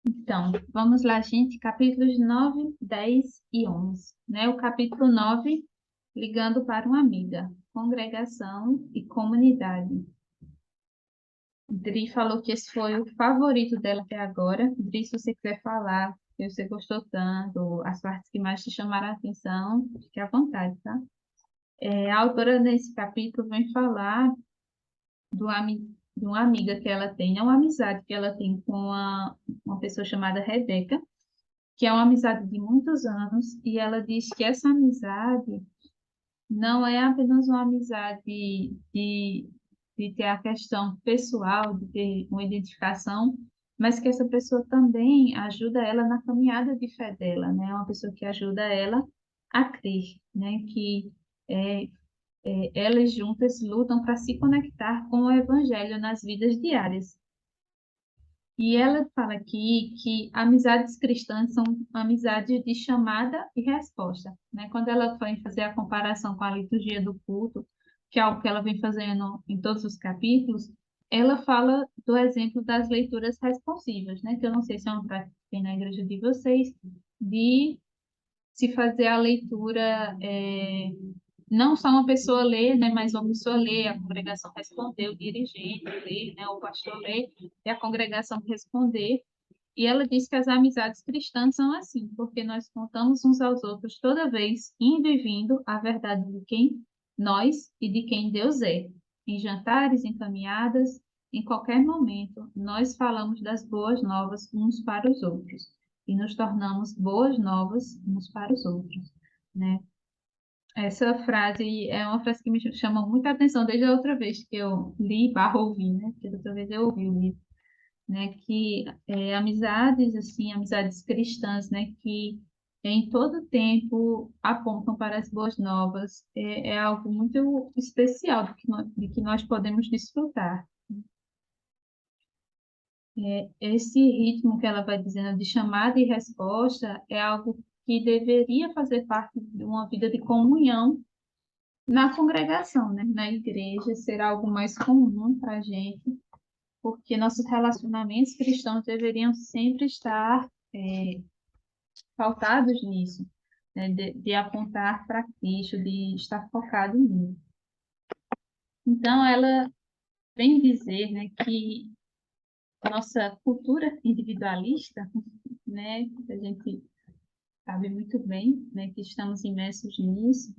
Então, vamos lá, gente, capítulos 9, 10 e 11, né? O capítulo 9, ligando para uma amiga, congregação e comunidade. Dri falou que esse foi o favorito dela até agora. Dri, se você quiser falar, que você gostou tanto, as partes que mais te chamaram a atenção, fique à vontade, tá? A autora nesse capítulo vem falar de uma amiga que ela tem, é uma amizade que ela tem com uma pessoa chamada Rebeca, que é uma amizade de muitos anos, e ela diz que essa amizade não é apenas uma amizade de ter a questão pessoal, de ter uma identificação, mas que essa pessoa também ajuda ela na caminhada de fé dela, né? É uma pessoa que ajuda ela a crer, né? Que é, elas juntas lutam para se conectar com o evangelho nas vidas diárias. E ela fala aqui que amizades cristãs são amizades de chamada e resposta, né? Quando ela foi fazer a comparação com a liturgia do culto, que é algo que ela vem fazendo em todos os capítulos, ela fala do exemplo das leituras responsivas, né? Que eu não sei se é uma prática que tem na igreja de vocês, de se fazer a leitura não só uma pessoa lê, né, mas uma pessoa lê, a congregação responder, o dirigente lê, né, o pastor lê, e a congregação responder. E ela diz que as amizades cristãs são assim, porque nós contamos uns aos outros toda vez, indo e vindo, a verdade de quem nós e de quem Deus é. Em jantares, em caminhadas, em qualquer momento, nós falamos das boas novas uns para os outros e nos tornamos boas novas uns para os outros, né? Essa frase é uma frase que me chama muita atenção desde a outra vez que eu li barra ouvi, né? Porque da outra vez eu ouvi o livro, né? Que amizades, assim, amizades cristãs, né? Que em todo tempo apontam para as boas novas, é algo muito especial de que nós podemos desfrutar. Esse ritmo que ela vai dizendo de chamada e resposta é algo que deveria fazer parte de uma vida de comunhão na congregação, né? Na igreja, ser algo mais comum para a gente, porque nossos relacionamentos cristãos deveriam sempre estar pautados nisso, né? De apontar para Cristo, de estar focado nele. Então, ela vem dizer, né, que nossa cultura individualista, né, que a gente sabe muito bem, né, que estamos imersos nisso,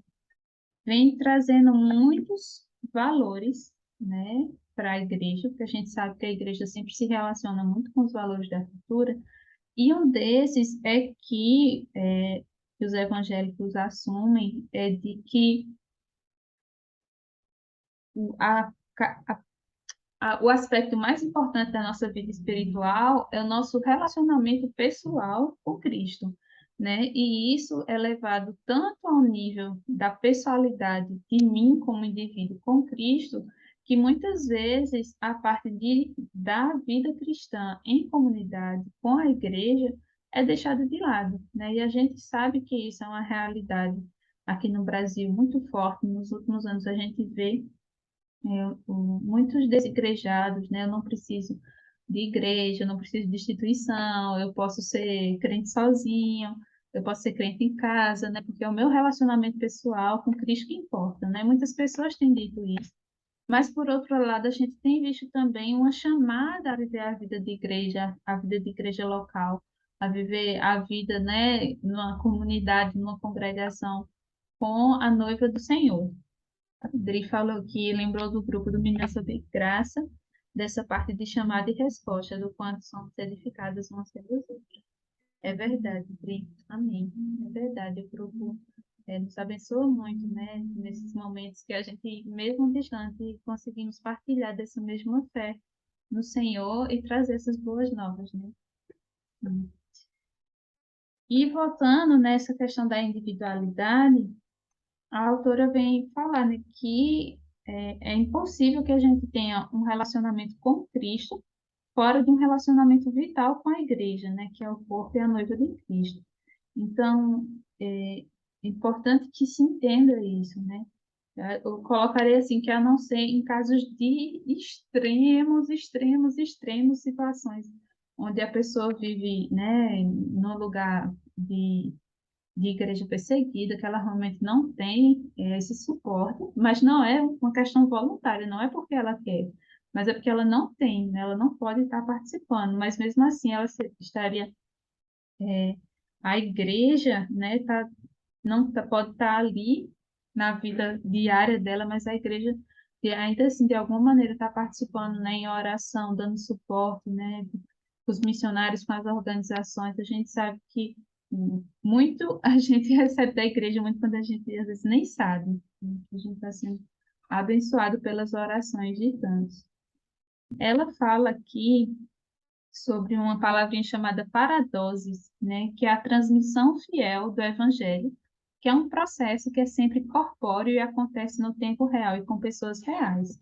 vem trazendo muitos valores, né, para a igreja, porque a gente sabe que a igreja sempre se relaciona muito com os valores da cultura, e um desses é que os evangélicos assumem de que o, o aspecto mais importante da nossa vida espiritual é o nosso relacionamento pessoal com Cristo, né? E isso é levado tanto ao nível da pessoalidade de mim como indivíduo com Cristo, que muitas vezes a parte da vida cristã em comunidade com a igreja é deixada de lado, né? E a gente sabe que isso é uma realidade aqui no Brasil muito forte. Nos últimos anos a gente vê muitos desigrejados, né? Eu não preciso de igreja, eu não preciso de instituição, eu posso ser crente sozinho, eu posso ser crente em casa, né? Porque é o meu relacionamento pessoal com Cristo que importa, né? Muitas pessoas têm dito isso. Mas, por outro lado, a gente tem visto também uma chamada a viver a vida de igreja, a vida de igreja local, a viver a vida, né, numa comunidade, numa congregação com a noiva do Senhor. A Dri falou que lembrou do grupo do Menino sobre Graça, dessa parte de chamada e resposta, do quanto somos edificadas umas pelas outras. É verdade, Dri. Amém. É verdade. O grupo nos abençoa muito, né? Nesses momentos que a gente, mesmo distante, conseguimos partilhar dessa mesma fé no Senhor e trazer essas boas novas, né? Hum. E voltando nessa questão da individualidade, a autora vem falar, né, que é impossível que a gente tenha um relacionamento com Cristo fora de um relacionamento vital com a igreja, né, que é o corpo e a noiva de Cristo. Então, é importante que se entenda isso, né? Eu colocaria assim que a não ser em casos de extremos situações, onde a pessoa vive, né, num lugar de igreja perseguida, que ela realmente não tem esse suporte, mas não é uma questão voluntária, não é porque ela quer, mas é porque ela não tem, né, ela não pode estar participando, mas mesmo assim ela estaria, a igreja, né, não pode estar ali na vida diária dela, mas a igreja ainda assim, de alguma maneira, está participando, né, em oração, dando suporte, né, os missionários, com as organizações. A gente sabe que muito a gente recebe da igreja, muito quando a gente às vezes nem sabe, né, que a gente está sendo abençoado pelas orações de tantos. Ela fala aqui sobre uma palavrinha chamada paradoses, né, que é a transmissão fiel do evangelho, que é um processo que é sempre corpóreo e acontece no tempo real e com pessoas reais.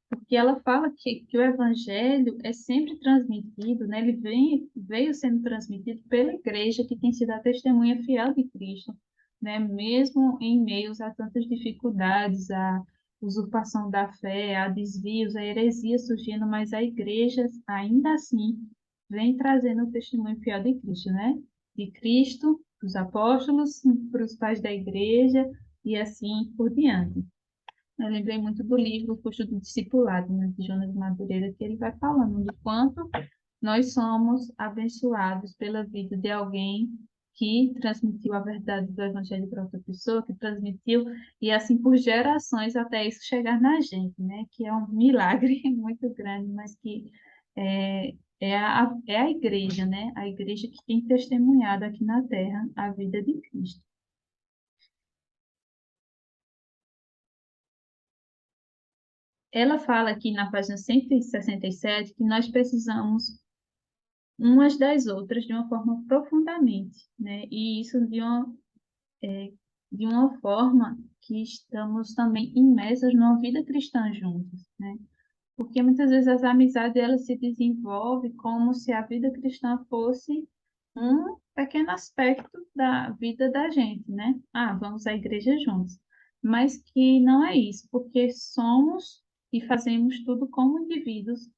Porque ela fala que o evangelho é sempre transmitido, né, ele veio sendo transmitido pela igreja que tem sido a testemunha fiel de Cristo, né, mesmo em meio a tantas dificuldades, a usurpação da fé, a desvios, a heresia surgindo, mas a igreja ainda assim vem trazendo o testemunho fiel de Cristo, né? De Cristo, para os apóstolos, para os pais da igreja e assim por diante. Eu lembrei muito do livro O Custo do Discipulado, né, de Jonas Madureira, que ele vai falando do quanto nós somos abençoados pela vida de alguém que transmitiu a verdade do Evangelho para outra pessoa, que transmitiu, e assim por gerações até isso chegar na gente, né? Que é um milagre muito grande, mas que é a igreja, né? A igreja que tem testemunhado aqui na Terra a vida de Cristo. Ela fala aqui na página 167 que nós precisamos umas das outras de uma forma profundamente, né? E isso de uma forma que estamos também imersas numa vida cristã juntos, né? Porque muitas vezes as amizades elas se desenvolvem como se a vida cristã fosse um pequeno aspecto da vida da gente, né? Ah, vamos à igreja juntos. Mas que não é isso, porque somos e fazemos tudo como indivíduos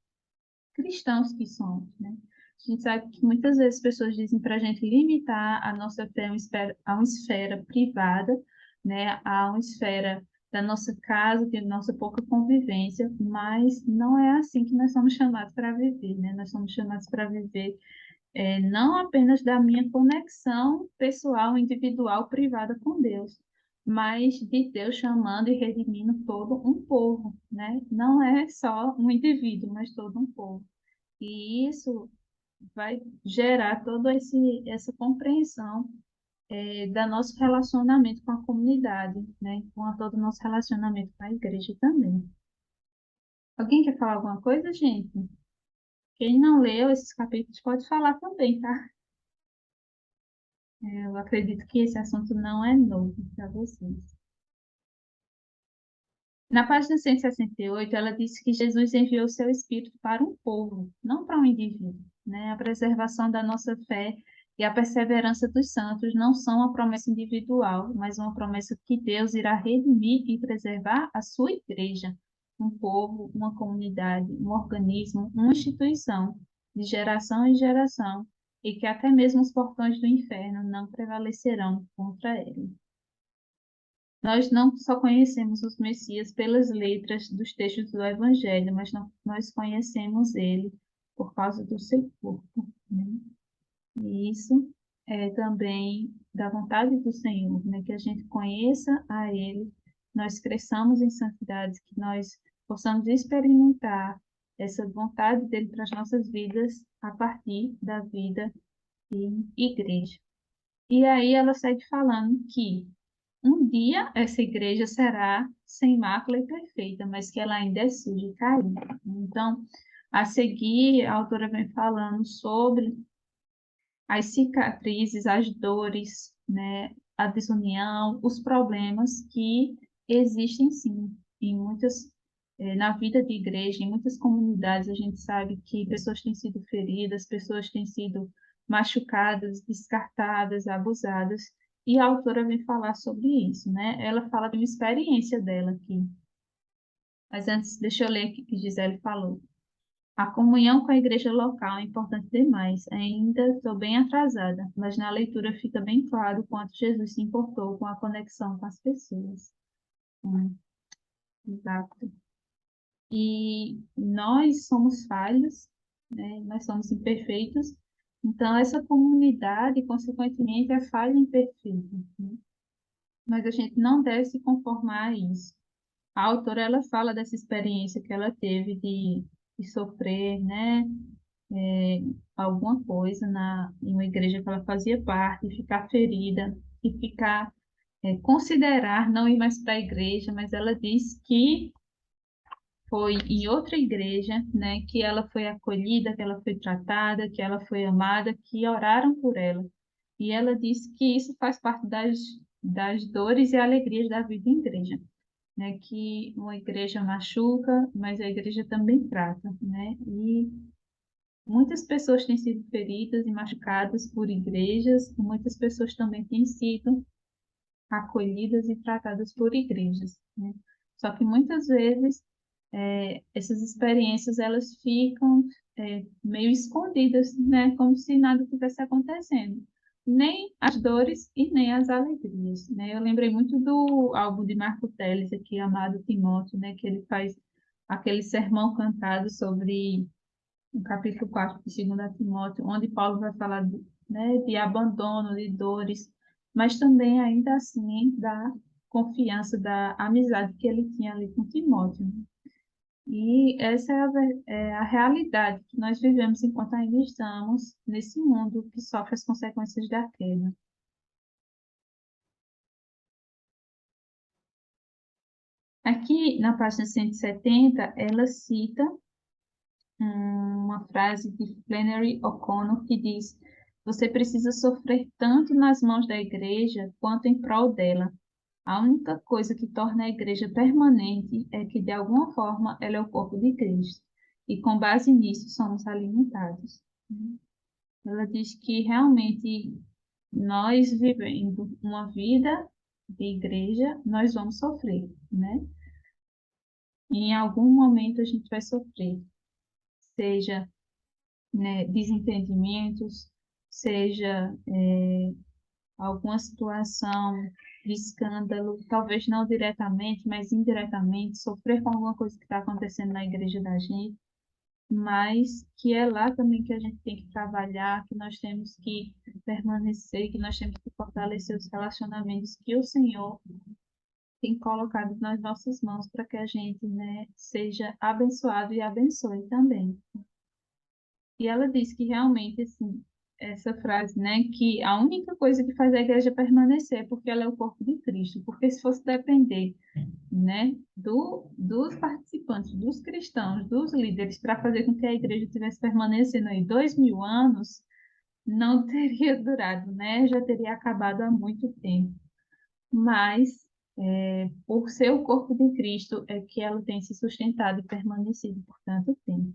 cristãos que somos, né? A gente sabe que muitas vezes pessoas dizem para a gente limitar a nossa fé a uma esfera privada, né? A uma esfera da nossa casa, de nossa pouca convivência, mas não é assim que nós somos chamados para viver, né? Nós somos chamados para viver não apenas da minha conexão pessoal, individual, privada com Deus, mas de Deus chamando e redimindo todo um povo, né? Não é só um indivíduo, mas todo um povo. E isso vai gerar toda essa compreensão da nosso relacionamento com a comunidade, né? Com todo o nosso relacionamento com a igreja também. Alguém quer falar alguma coisa, gente? Quem não leu esses capítulos pode falar também, tá? Eu acredito que esse assunto não é novo para vocês. Na página 168, ela disse que Jesus enviou seu Espírito para um povo, não para um indivíduo, né? A preservação da nossa fé e a perseverança dos santos não são uma promessa individual, mas uma promessa que Deus irá redimir e preservar a sua igreja, um povo, uma comunidade, um organismo, uma instituição, de geração em geração, e que até mesmo os portões do inferno não prevalecerão contra ele. Nós não só conhecemos os Messias pelas letras dos textos do Evangelho, mas nós conhecemos ele por causa do seu corpo, né? E isso é também da vontade do Senhor, né? Que a gente conheça a ele, nós cresçamos em santidade, que nós possamos experimentar essa vontade dele para as nossas vidas a partir da vida em igreja. E aí ela segue falando que um dia essa igreja será sem mácula e perfeita, mas que ela ainda é suja e caída. Então, a seguir, a autora vem falando sobre as cicatrizes, as dores, né, a desunião, os problemas que existem sim em muitas na vida de igreja, em muitas comunidades, a gente sabe que pessoas têm sido feridas, pessoas têm sido machucadas, descartadas, abusadas, e a autora vem falar sobre isso, né? Ela fala de uma experiência dela aqui. Mas antes, deixa eu ler o que Gisele falou. A comunhão com a igreja local é importante demais. Ainda estou bem atrasada, mas na leitura fica bem claro o quanto Jesus se importou com a conexão com as pessoas. Exato. E nós somos falhos, né? Nós somos imperfeitos, então essa comunidade, consequentemente, é falha e imperfeita, né? Mas a gente não deve se conformar a isso. A autora, ela fala dessa experiência que ela teve de sofrer, né, alguma coisa em uma igreja que ela fazia parte, ficar ferida e ficar, considerar não ir mais para a igreja, mas ela diz que foi em outra igreja, né, que ela foi acolhida, que ela foi tratada, que ela foi amada, que oraram por ela. E ela disse que isso faz parte das dores e alegrias da vida em igreja, né, que uma igreja machuca, mas a igreja também trata, né? E muitas pessoas têm sido feridas e machucadas por igrejas, e muitas pessoas também têm sido acolhidas e tratadas por igrejas, né? Só que muitas vezes essas experiências elas ficam meio escondidas, né? Como se nada tivesse acontecendo. Nem as dores e nem as alegrias, né? Eu lembrei muito do álbum de Marco Teles aqui, Amado Timóteo, né? Que ele faz aquele sermão cantado sobre o capítulo 4 de 2 Timóteo, onde Paulo vai falar né, de abandono, de dores, mas também, ainda assim, da confiança, da amizade que ele tinha ali com Timóteo, né? E essa é a realidade que nós vivemos enquanto ainda estamos nesse mundo que sofre as consequências da queda. Aqui, na página 170, ela cita uma frase de Flannery O'Connor que diz: Você precisa sofrer tanto nas mãos da igreja quanto em prol dela. A única coisa que torna a igreja permanente é que, de alguma forma, ela é o corpo de Cristo. E com base nisso, somos alimentados. Ela diz que realmente nós vivendo uma vida de igreja, nós vamos sofrer, né? Em algum momento a gente vai sofrer, seja, né, desentendimentos, seja alguma situação de escândalo, talvez não diretamente, mas indiretamente, sofrer com alguma coisa que está acontecendo na igreja da gente, mas que é lá também que a gente tem que trabalhar, que nós temos que permanecer, que nós temos que fortalecer os relacionamentos que o Senhor tem colocado nas nossas mãos para que a gente, né, seja abençoado e abençoe também. E ela disse que realmente, assim, essa frase, né, que a única coisa que faz a igreja permanecer é porque ela é o corpo de Cristo, porque se fosse depender, né, dos participantes, dos cristãos, dos líderes, para fazer com que a igreja tivesse permanecendo aí 2000 anos, não teria durado, né, já teria acabado há muito tempo. Mas, por ser o corpo de Cristo, é que ela tem se sustentado e permanecido por tanto tempo.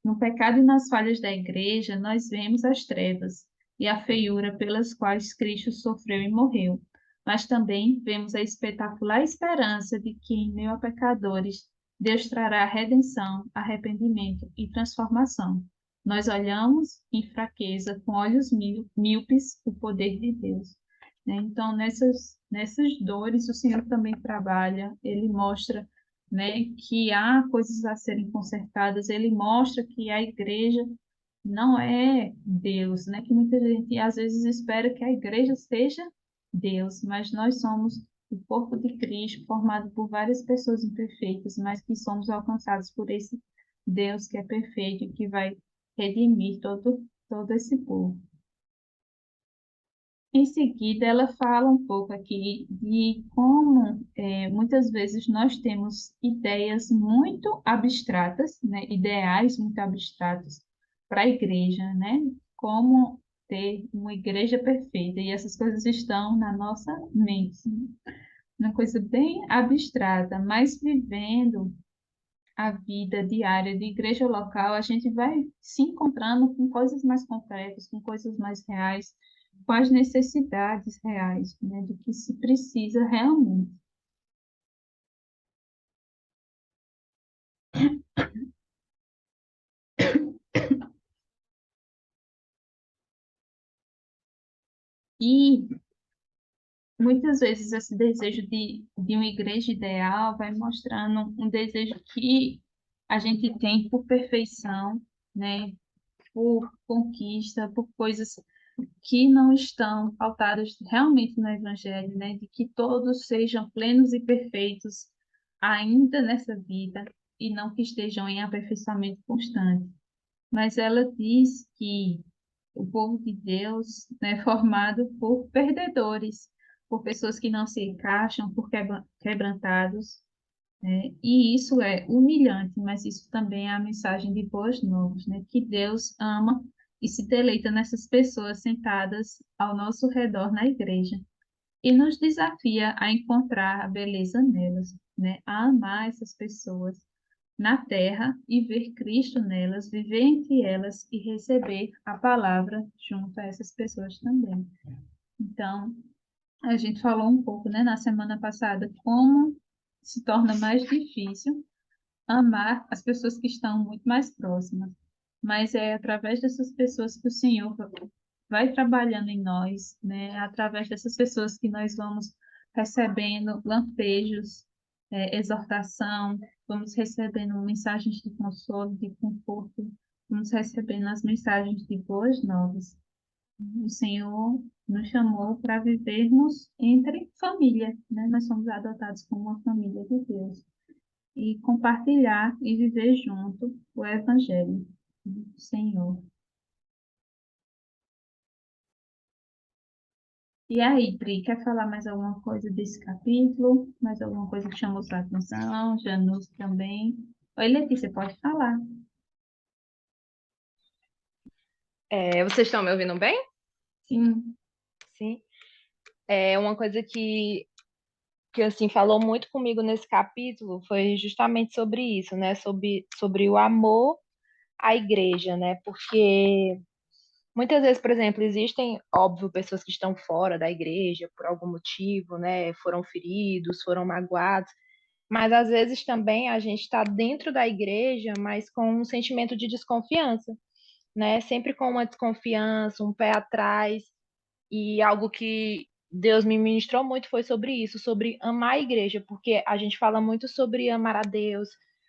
No pecado e nas falhas da igreja, nós vemos as trevas e a feiura pelas quais Cristo sofreu e morreu, mas também vemos a espetacular esperança de que, em meio a pecadores, Deus trará redenção, arrependimento e transformação. Nós olhamos em fraqueza, com olhos míopes, o poder de Deus, né? Então, nessas dores, o Senhor também trabalha, ele mostra, né, que há coisas a serem consertadas, ele mostra que a igreja não é Deus, né, que muita gente às vezes espera que a igreja seja Deus, mas nós somos o corpo de Cristo, formado por várias pessoas imperfeitas, mas que somos alcançados por esse Deus que é perfeito e que vai redimir todo esse povo. Em seguida, ela fala um pouco aqui de como muitas vezes nós temos ideias muito abstratas, né, ideais muito abstratos para a igreja, né, como ter uma igreja perfeita, e essas coisas estão na nossa mente, né? Uma coisa bem abstrata, mas vivendo a vida diária de igreja local, a gente vai se encontrando com coisas mais concretas, com coisas mais reais, com as necessidades reais, né, do que se precisa realmente. E muitas vezes esse desejo de uma igreja ideal vai mostrando um desejo que a gente tem por perfeição, né? Por conquista, por coisas que não estão pautadas realmente no Evangelho, né? De que todos sejam plenos e perfeitos ainda nessa vida e não que estejam em aperfeiçoamento constante. Mas ela diz que o povo de Deus né, é formado por perdedores, por pessoas que não se encaixam, por quebrantados, né? E isso é humilhante, mas isso também é a mensagem de boas novas, né? Que Deus ama e se deleita nessas pessoas sentadas ao nosso redor na igreja e nos desafia a encontrar a beleza nelas, né? A amar essas pessoas na terra e ver Cristo nelas, viver entre elas e receber a palavra junto a essas pessoas também. Então, a gente falou um pouco, né, na semana passada, como se torna mais difícil amar as pessoas que estão muito mais próximas. Mas é através dessas pessoas que o Senhor vai trabalhando em nós, né? É através dessas pessoas que nós vamos recebendo lampejos, exortação, vamos recebendo mensagens de consolo, de conforto, vamos recebendo as mensagens de boas novas. O Senhor nos chamou para vivermos entre família, né? Nós somos adotados como uma família de Deus e compartilhar e viver junto o Evangelho do Senhor. E aí, Pri, quer falar mais alguma coisa desse capítulo? Mais alguma coisa que chamou sua atenção? Janus também. Oi, Letícia, pode falar. Vocês estão me ouvindo bem? Sim, Sim. É uma coisa que assim falou muito comigo nesse capítulo foi justamente sobre isso, né? Sobre o amor à igreja, né? Porque muitas vezes, por exemplo, existem, óbvio, pessoas que estão fora da igreja por algum motivo, né? Foram feridos, foram magoados, mas às vezes também a gente está dentro da igreja, mas com um sentimento de desconfiança, né? Sempre com uma desconfiança, um pé atrás. E algo que Deus me ministrou muito foi sobre isso, sobre amar a igreja, porque a gente fala muito sobre amar a Deus,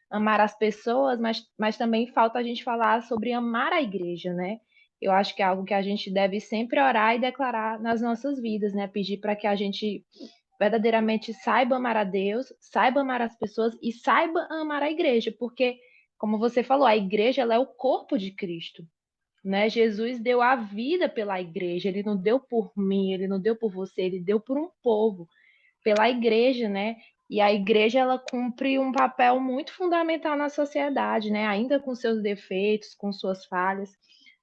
amar as pessoas, mas também falta a gente falar sobre amar a igreja, né? Eu acho que é algo que a gente deve sempre orar e declarar nas nossas vidas, né? Pedir para que a gente verdadeiramente saiba amar a Deus, saiba amar as pessoas e saiba amar a igreja, porque, como você falou, a igreja ela é o corpo de Cristo, né? Jesus deu a vida pela igreja, ele não deu por mim, ele não deu por você, ele deu por um povo, pela igreja, né? E a igreja ela cumpre um papel muito fundamental na sociedade, né? Ainda com seus defeitos, com suas falhas.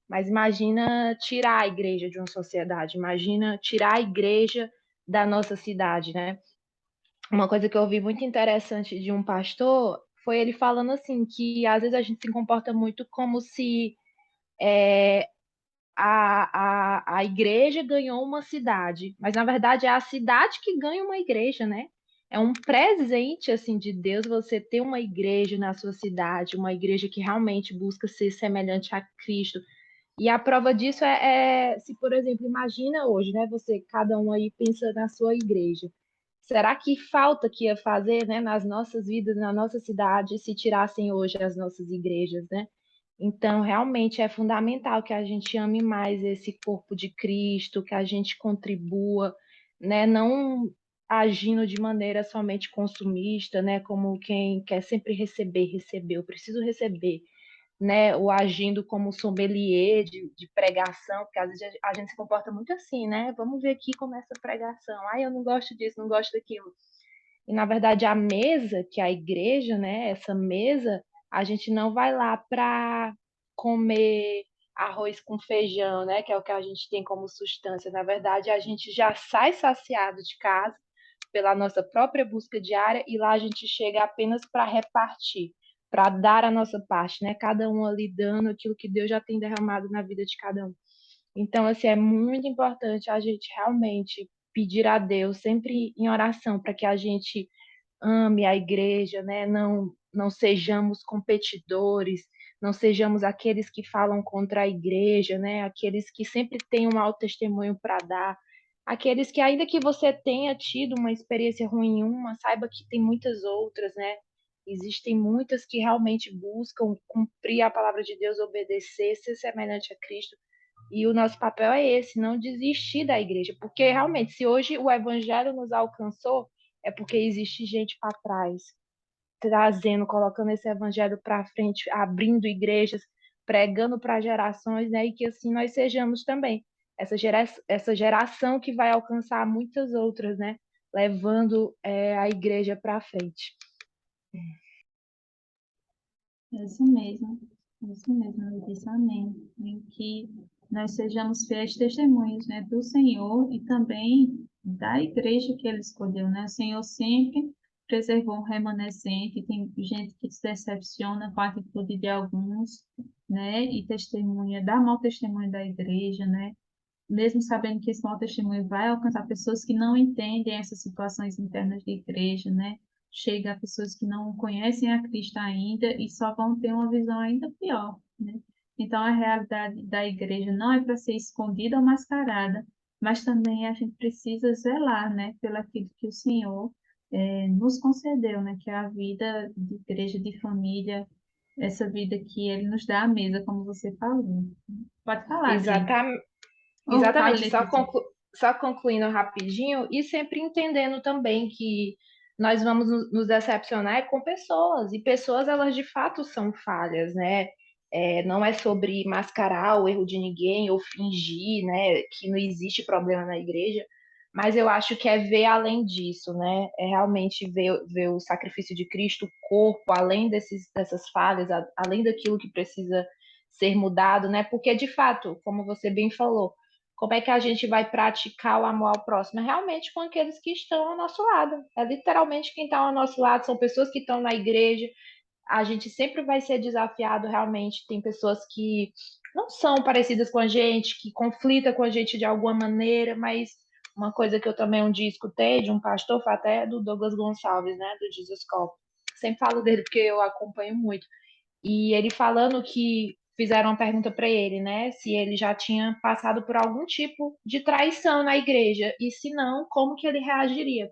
Mas imagina tirar a igreja de uma sociedade, imagina tirar a igreja da nossa cidade, né? Uma coisa que eu ouvi muito interessante de um pastor foi ele falando assim que às vezes a gente se comporta muito como se a igreja ganhou uma cidade, mas na verdade é a cidade que ganha uma igreja, né? É um presente assim de Deus você ter uma igreja na sua cidade, uma igreja que realmente busca ser semelhante a Cristo. E a prova disso se, por exemplo, imagina hoje, né? Você, cada um aí pensa na sua igreja. Será que falta que ia fazer, né, nas nossas vidas, na nossa cidade, se tirassem hoje as nossas igrejas, né? Então, realmente é fundamental que a gente ame mais esse corpo de Cristo, que a gente contribua, né? Não agindo de maneira somente consumista, né? Como quem quer sempre receber, receber, eu preciso receber, né? Ou agindo como sommelier de pregação, porque às vezes a gente se comporta muito assim, né? Vamos ver aqui como é essa pregação. Ai, eu não gosto disso, não gosto daquilo. E, na verdade, a mesa, que é a igreja, né? Essa mesa, a gente não vai lá para comer arroz com feijão, né? Que é o que a gente tem como substância. Na verdade, a gente já sai saciado de casa pela nossa própria busca diária e lá a gente chega apenas para repartir, para dar a nossa parte, né? Cada um ali dando aquilo que Deus já tem derramado na vida de cada um. Então, assim, é muito importante a gente realmente pedir a Deus, sempre em oração, para que a gente ame a igreja, né? Não sejamos competidores, não sejamos aqueles que falam contra a igreja, né? Aqueles que sempre têm um mau testemunho para dar. aqueles que, ainda que você tenha tido uma experiência ruim em uma, saiba que tem muitas outras, né? Existem muitas que realmente buscam cumprir a palavra de Deus, obedecer, ser semelhante a Cristo. E o nosso papel é esse, não desistir da igreja. Porque realmente, se hoje o evangelho nos alcançou, é porque existe gente para trás, trazendo, colocando esse evangelho para frente, abrindo igrejas, pregando para gerações, né? E que assim nós sejamos também essa geração que vai alcançar muitas outras, né? Levando a igreja para frente. É isso mesmo, eu disse amém. Em que nós sejamos fiéis testemunhos, né, do Senhor e também da igreja que Ele escolheu, né? O Senhor sempre preservou um remanescente, tem gente que se decepciona com a atitude de alguns, né, e testemunha, dá mau testemunho da igreja, né? Mesmo sabendo que esse mau testemunho vai alcançar pessoas que não entendem essas situações internas de igreja, né? Chega a pessoas que não conhecem a Cristo ainda e só vão ter uma visão ainda pior, né? Então, a realidade da igreja não é para ser escondida ou mascarada, mas também a gente precisa zelar, né, pelo aquilo que o Senhor nos concedeu, né, que é a vida de igreja, de família, essa vida que Ele nos dá à mesa, como você falou. Pode falar, Adri. Exatamente. Oh, fala, Exatamente, Letícia. só concluindo rapidinho e sempre entendendo também que nós vamos nos decepcionar com pessoas, e pessoas elas de fato são falhas, né? Não é sobre mascarar o erro de ninguém ou fingir, né, que não existe problema na igreja, mas eu acho que é ver além disso, né? É realmente ver o sacrifício de Cristo, o corpo, além dessas falhas, além daquilo que precisa ser mudado, né? Porque de fato, como você bem falou, como é que a gente vai praticar o amor ao próximo? É realmente com aqueles que estão ao nosso lado. É literalmente quem está ao nosso lado, são pessoas que estão na igreja. A gente sempre vai ser desafiado, realmente. Tem pessoas que não são parecidas com a gente, que conflitam com a gente de alguma maneira, mas uma coisa que eu também um dia escutei de um pastor, foi até do Douglas Gonçalves, né, do Jesus Cop. Sempre falo dele porque eu acompanho muito. E ele falando que fizeram uma pergunta para ele, né, se ele já tinha passado por algum tipo de traição na igreja e se não, como que ele reagiria.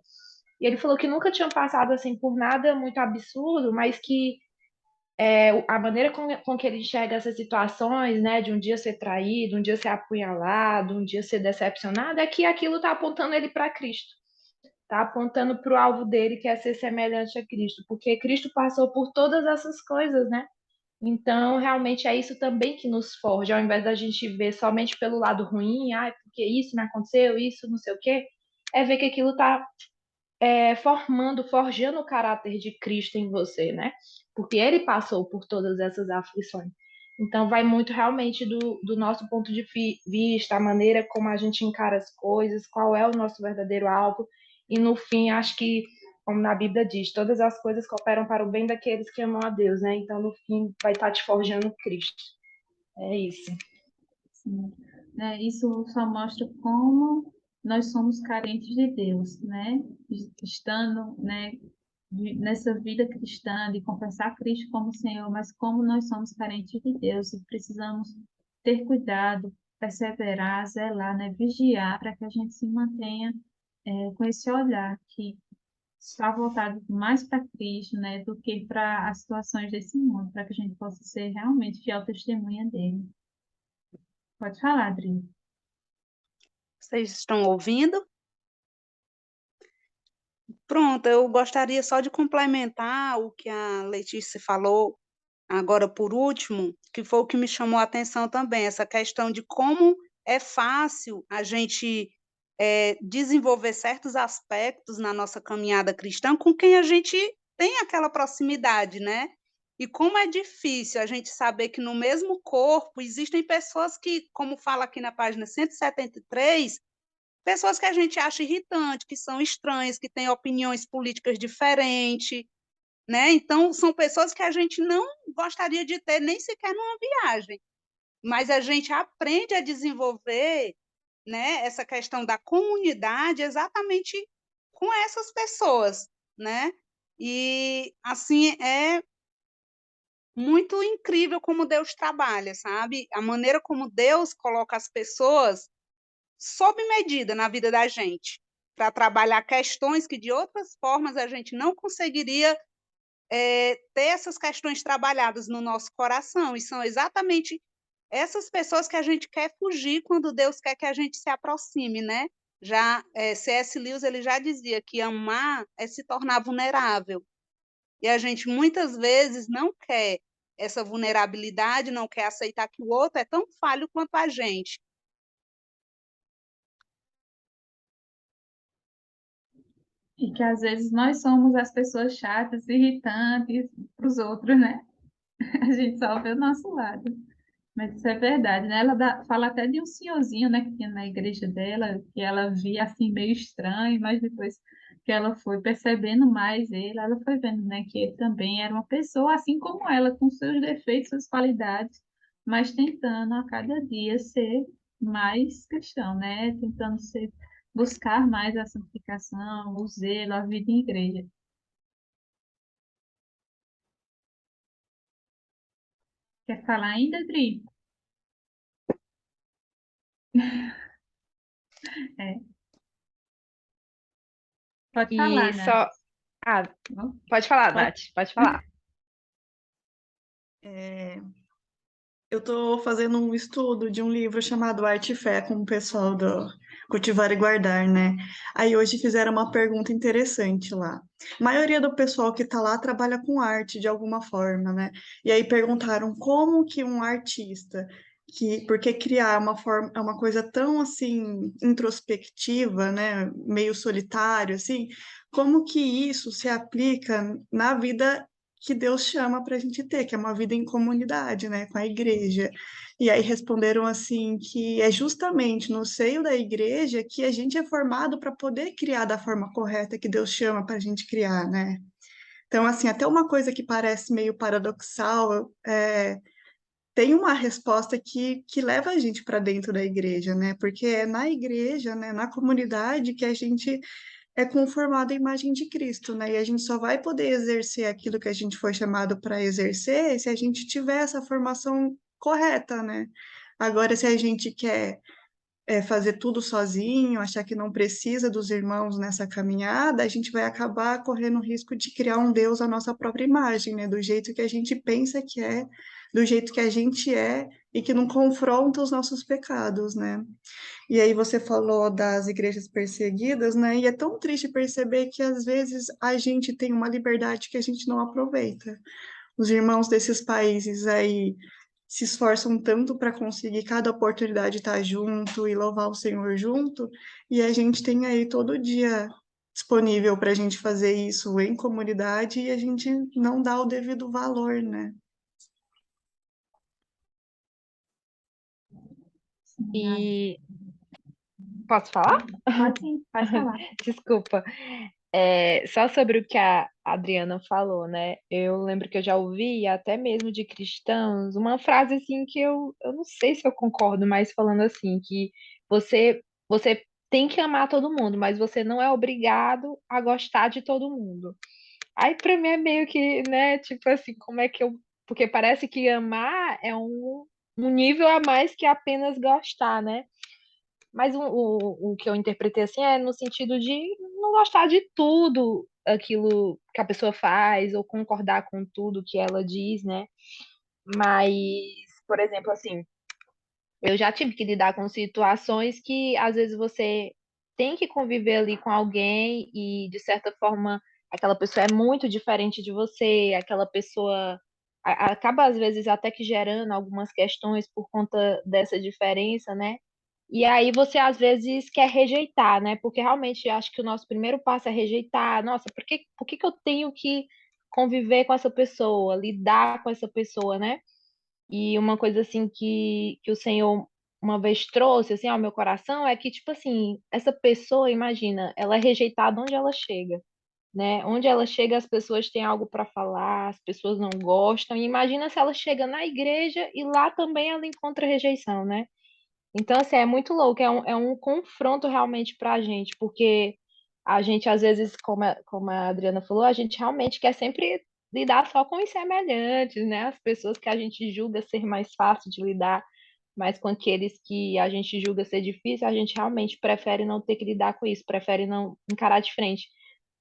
E ele falou que nunca tinha passado assim por nada muito absurdo, mas que a maneira com que ele enxerga essas situações, né, de um dia ser traído, um dia ser apunhalado, um dia ser decepcionado, é que aquilo está apontando ele para Cristo. Está apontando para o alvo dele, que é ser semelhante a Cristo, porque Cristo passou por todas essas coisas, né? Então, realmente é isso também que nos forja, ao invés da gente ver somente pelo lado ruim, porque isso me aconteceu, isso não sei o quê, é ver que aquilo está forjando o caráter de Cristo em você, né? Porque ele passou por todas essas aflições. Então, vai muito realmente do nosso ponto de vista, a maneira como a gente encara as coisas, qual é o nosso verdadeiro alvo, e no fim, acho que, como na Bíblia diz, todas as coisas cooperam para o bem daqueles que amam a Deus, né? Então, no fim, vai estar te forjando Cristo. É isso. Sim. Isso só mostra como nós somos carentes de Deus, né? Estando, né, nessa vida cristã, de confessar Cristo como Senhor, mas como nós somos carentes de Deus e precisamos ter cuidado, perseverar, zelar, né, vigiar para que a gente se mantenha com esse olhar que está voltado mais para Cristo, né, do que para as situações desse mundo, para que a gente possa ser realmente fiel testemunha dele. Pode falar, Adri. Vocês estão ouvindo? Pronto, eu gostaria só de complementar o que a Letícia falou agora por último, que foi o que me chamou a atenção também, essa questão de como é fácil a gente desenvolver certos aspectos na nossa caminhada cristã com quem a gente tem aquela proximidade, né? E como é difícil a gente saber que no mesmo corpo existem pessoas que, como fala aqui na página 173, pessoas que a gente acha irritante, que são estranhas, que têm opiniões políticas diferentes, né? Então, são pessoas que a gente não gostaria de ter nem sequer numa viagem, mas a gente aprende a desenvolver, né, essa questão da comunidade exatamente com essas pessoas, né? E, assim, é muito incrível como Deus trabalha, sabe? A maneira como Deus coloca as pessoas sob medida na vida da gente, para trabalhar questões que de outras formas a gente não conseguiria ter essas questões trabalhadas no nosso coração, e são exatamente essas pessoas que a gente quer fugir quando Deus quer que a gente se aproxime, né? Já C.S. Lewis ele já dizia que amar é se tornar vulnerável. E a gente muitas vezes não quer essa vulnerabilidade, não quer aceitar que o outro é tão falho quanto a gente. E que às vezes nós somos as pessoas chatas, irritantes para os outros, né? A gente só vê o nosso lado. Mas isso é verdade, né? Fala até de um senhorzinho, né, que tinha na igreja dela, que ela via assim meio estranho, mas depois que ela foi percebendo mais ele, ela foi vendo, né, que ele também era uma pessoa assim como ela, com seus defeitos, suas qualidades, mas tentando a cada dia ser mais cristão, né? Tentando buscar mais a santificação, o zelo, a vida em igreja. Quer falar ainda, Dri? É, pode E falar, Nath. só. Ah, Não? pode falar, Pode. Nath, pode falar. É, eu estou fazendo um estudo de um livro chamado Arte e Fé com o pessoal do Cultivar e Guardar, né? Aí hoje fizeram uma pergunta interessante lá. A maioria do pessoal que está lá trabalha com arte de alguma forma, né? E aí perguntaram como que um artista porque criar uma forma é uma coisa tão assim introspectiva, né? Meio solitário assim, como que isso se aplica na vida que Deus chama para a gente ter, que é uma vida em comunidade, né, com a igreja. E aí responderam assim que é justamente no seio da igreja que a gente é formado para poder criar da forma correta que Deus chama para a gente criar, né? Então, assim, até uma coisa que parece meio paradoxal, tem uma resposta que leva a gente para dentro da igreja, né? Porque é na igreja, né, na comunidade que a gente é conformado à imagem de Cristo, né? E a gente só vai poder exercer aquilo que a gente foi chamado para exercer se a gente tiver essa formação correta, né? Agora, se a gente quer fazer tudo sozinho, achar que não precisa dos irmãos nessa caminhada, a gente vai acabar correndo o risco de criar um Deus à nossa própria imagem, né? Do jeito que a gente pensa que é, do jeito que a gente é e que não confronta os nossos pecados, né? E aí você falou das igrejas perseguidas, né? E é tão triste perceber que às vezes a gente tem uma liberdade que a gente não aproveita. Os irmãos desses países aí se esforçam tanto para conseguir cada oportunidade estar junto e louvar o Senhor junto, e a gente tem aí todo dia disponível para a gente fazer isso em comunidade e a gente não dá o devido valor, né? Sim, E posso falar? pode sim, pode falar. Desculpa. Só sobre o que a Adriana falou, né? Eu lembro que eu já ouvi, até mesmo de cristãos, uma frase assim que eu não sei se eu concordo, mas falando assim, que você tem que amar todo mundo, mas você não é obrigado a gostar de todo mundo. Aí pra mim é meio que, né, tipo assim, como é que eu. Porque parece que amar é um nível a mais que apenas gostar, né? Mas o que eu interpretei assim é no sentido de não gostar de tudo aquilo que a pessoa faz ou concordar com tudo que ela diz, né? Mas, por exemplo, assim, eu já tive que lidar com situações que às vezes você tem que conviver ali com alguém e, de certa forma, aquela pessoa é muito diferente de você, aquela pessoa acaba às vezes até que gerando algumas questões por conta dessa diferença, né? E aí você às vezes quer rejeitar, né? Porque realmente acho que o nosso primeiro passo é rejeitar. Nossa, por que que eu tenho que conviver com essa pessoa, lidar com essa pessoa, né? E uma coisa assim que o Senhor uma vez trouxe assim ao meu coração é que, tipo assim, essa pessoa, imagina, ela é rejeitada onde ela chega, né? Onde ela chega, as pessoas têm algo para falar, as pessoas não gostam. E imagina se ela chega na igreja e lá também ela encontra rejeição, né? Então, assim, é muito louco, é um confronto realmente para a gente, porque a gente, às vezes, como a Adriana falou, a gente realmente quer sempre lidar só com os semelhantes, né? As pessoas que a gente julga ser mais fácil de lidar. mas com aqueles que a gente julga ser difícil, a gente realmente prefere não ter que lidar com isso, prefere não encarar de frente.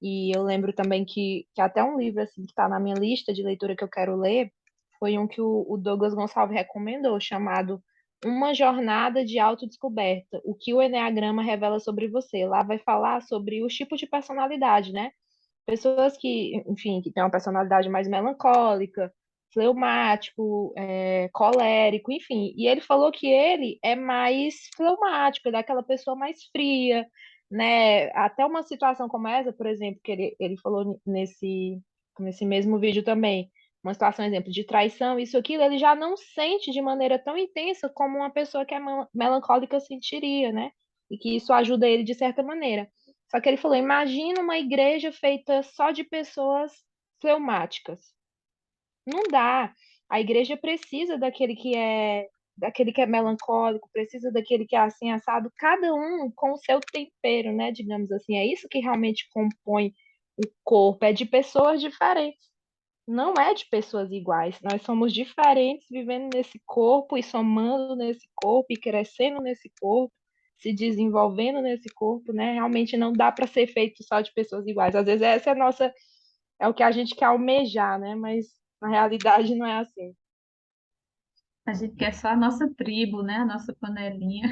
E eu lembro também que até um livro assim, que está na minha lista de leitura que eu quero ler foi um que o Douglas Gonçalves recomendou, chamado Uma Jornada de Autodescoberta, o que o Eneagrama revela sobre você. Lá vai falar sobre os tipos de personalidade, né? Pessoas que, enfim, que têm uma personalidade mais melancólica, fleumático, colérico, enfim. E ele falou que ele é mais fleumático, ele é daquela pessoa mais fria, né? Até uma situação como essa, por exemplo, que ele falou nesse mesmo vídeo também, uma situação, exemplo, de traição, isso, aquilo, ele já não sente de maneira tão intensa como uma pessoa que é melancólica sentiria, né? E que isso ajuda ele de certa maneira. Só que ele falou: imagina uma igreja feita só de pessoas fleumáticas. Não dá. A igreja precisa daquele que é melancólico, precisa daquele que é assim assado, cada um com o seu tempero, né? Digamos assim. É isso que realmente compõe o corpo, é de pessoas diferentes. Não é de pessoas iguais. Nós somos diferentes vivendo nesse corpo e somando nesse corpo e crescendo nesse corpo, se desenvolvendo nesse corpo, né? Realmente não dá para ser feito só de pessoas iguais. Às vezes essa é a nossa, é o que a gente quer almejar, né? Mas na realidade não é assim. A gente quer só a nossa tribo, né? A nossa panelinha.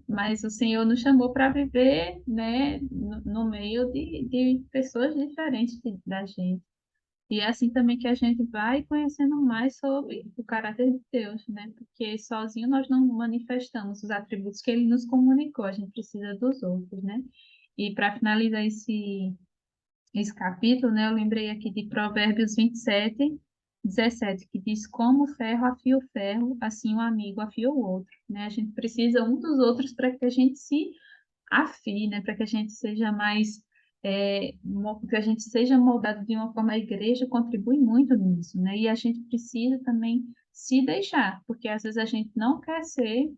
Mas o Senhor nos chamou para viver, né? No meio de pessoas diferentes da gente. E é assim também que a gente vai conhecendo mais sobre o caráter de Deus, né? Porque sozinho nós não manifestamos os atributos que ele nos comunicou, a gente precisa dos outros, né? E para finalizar esse capítulo, né, eu lembrei aqui de Provérbios 27, 17, que diz: Como o ferro afia o ferro, assim o amigo afia o outro, né? A gente precisa um dos outros para que a gente se afie, né? Para que a gente seja mais, que a gente seja moldado de uma forma, a igreja contribui muito nisso, né? E a gente precisa também se deixar, porque às vezes a gente não quer ser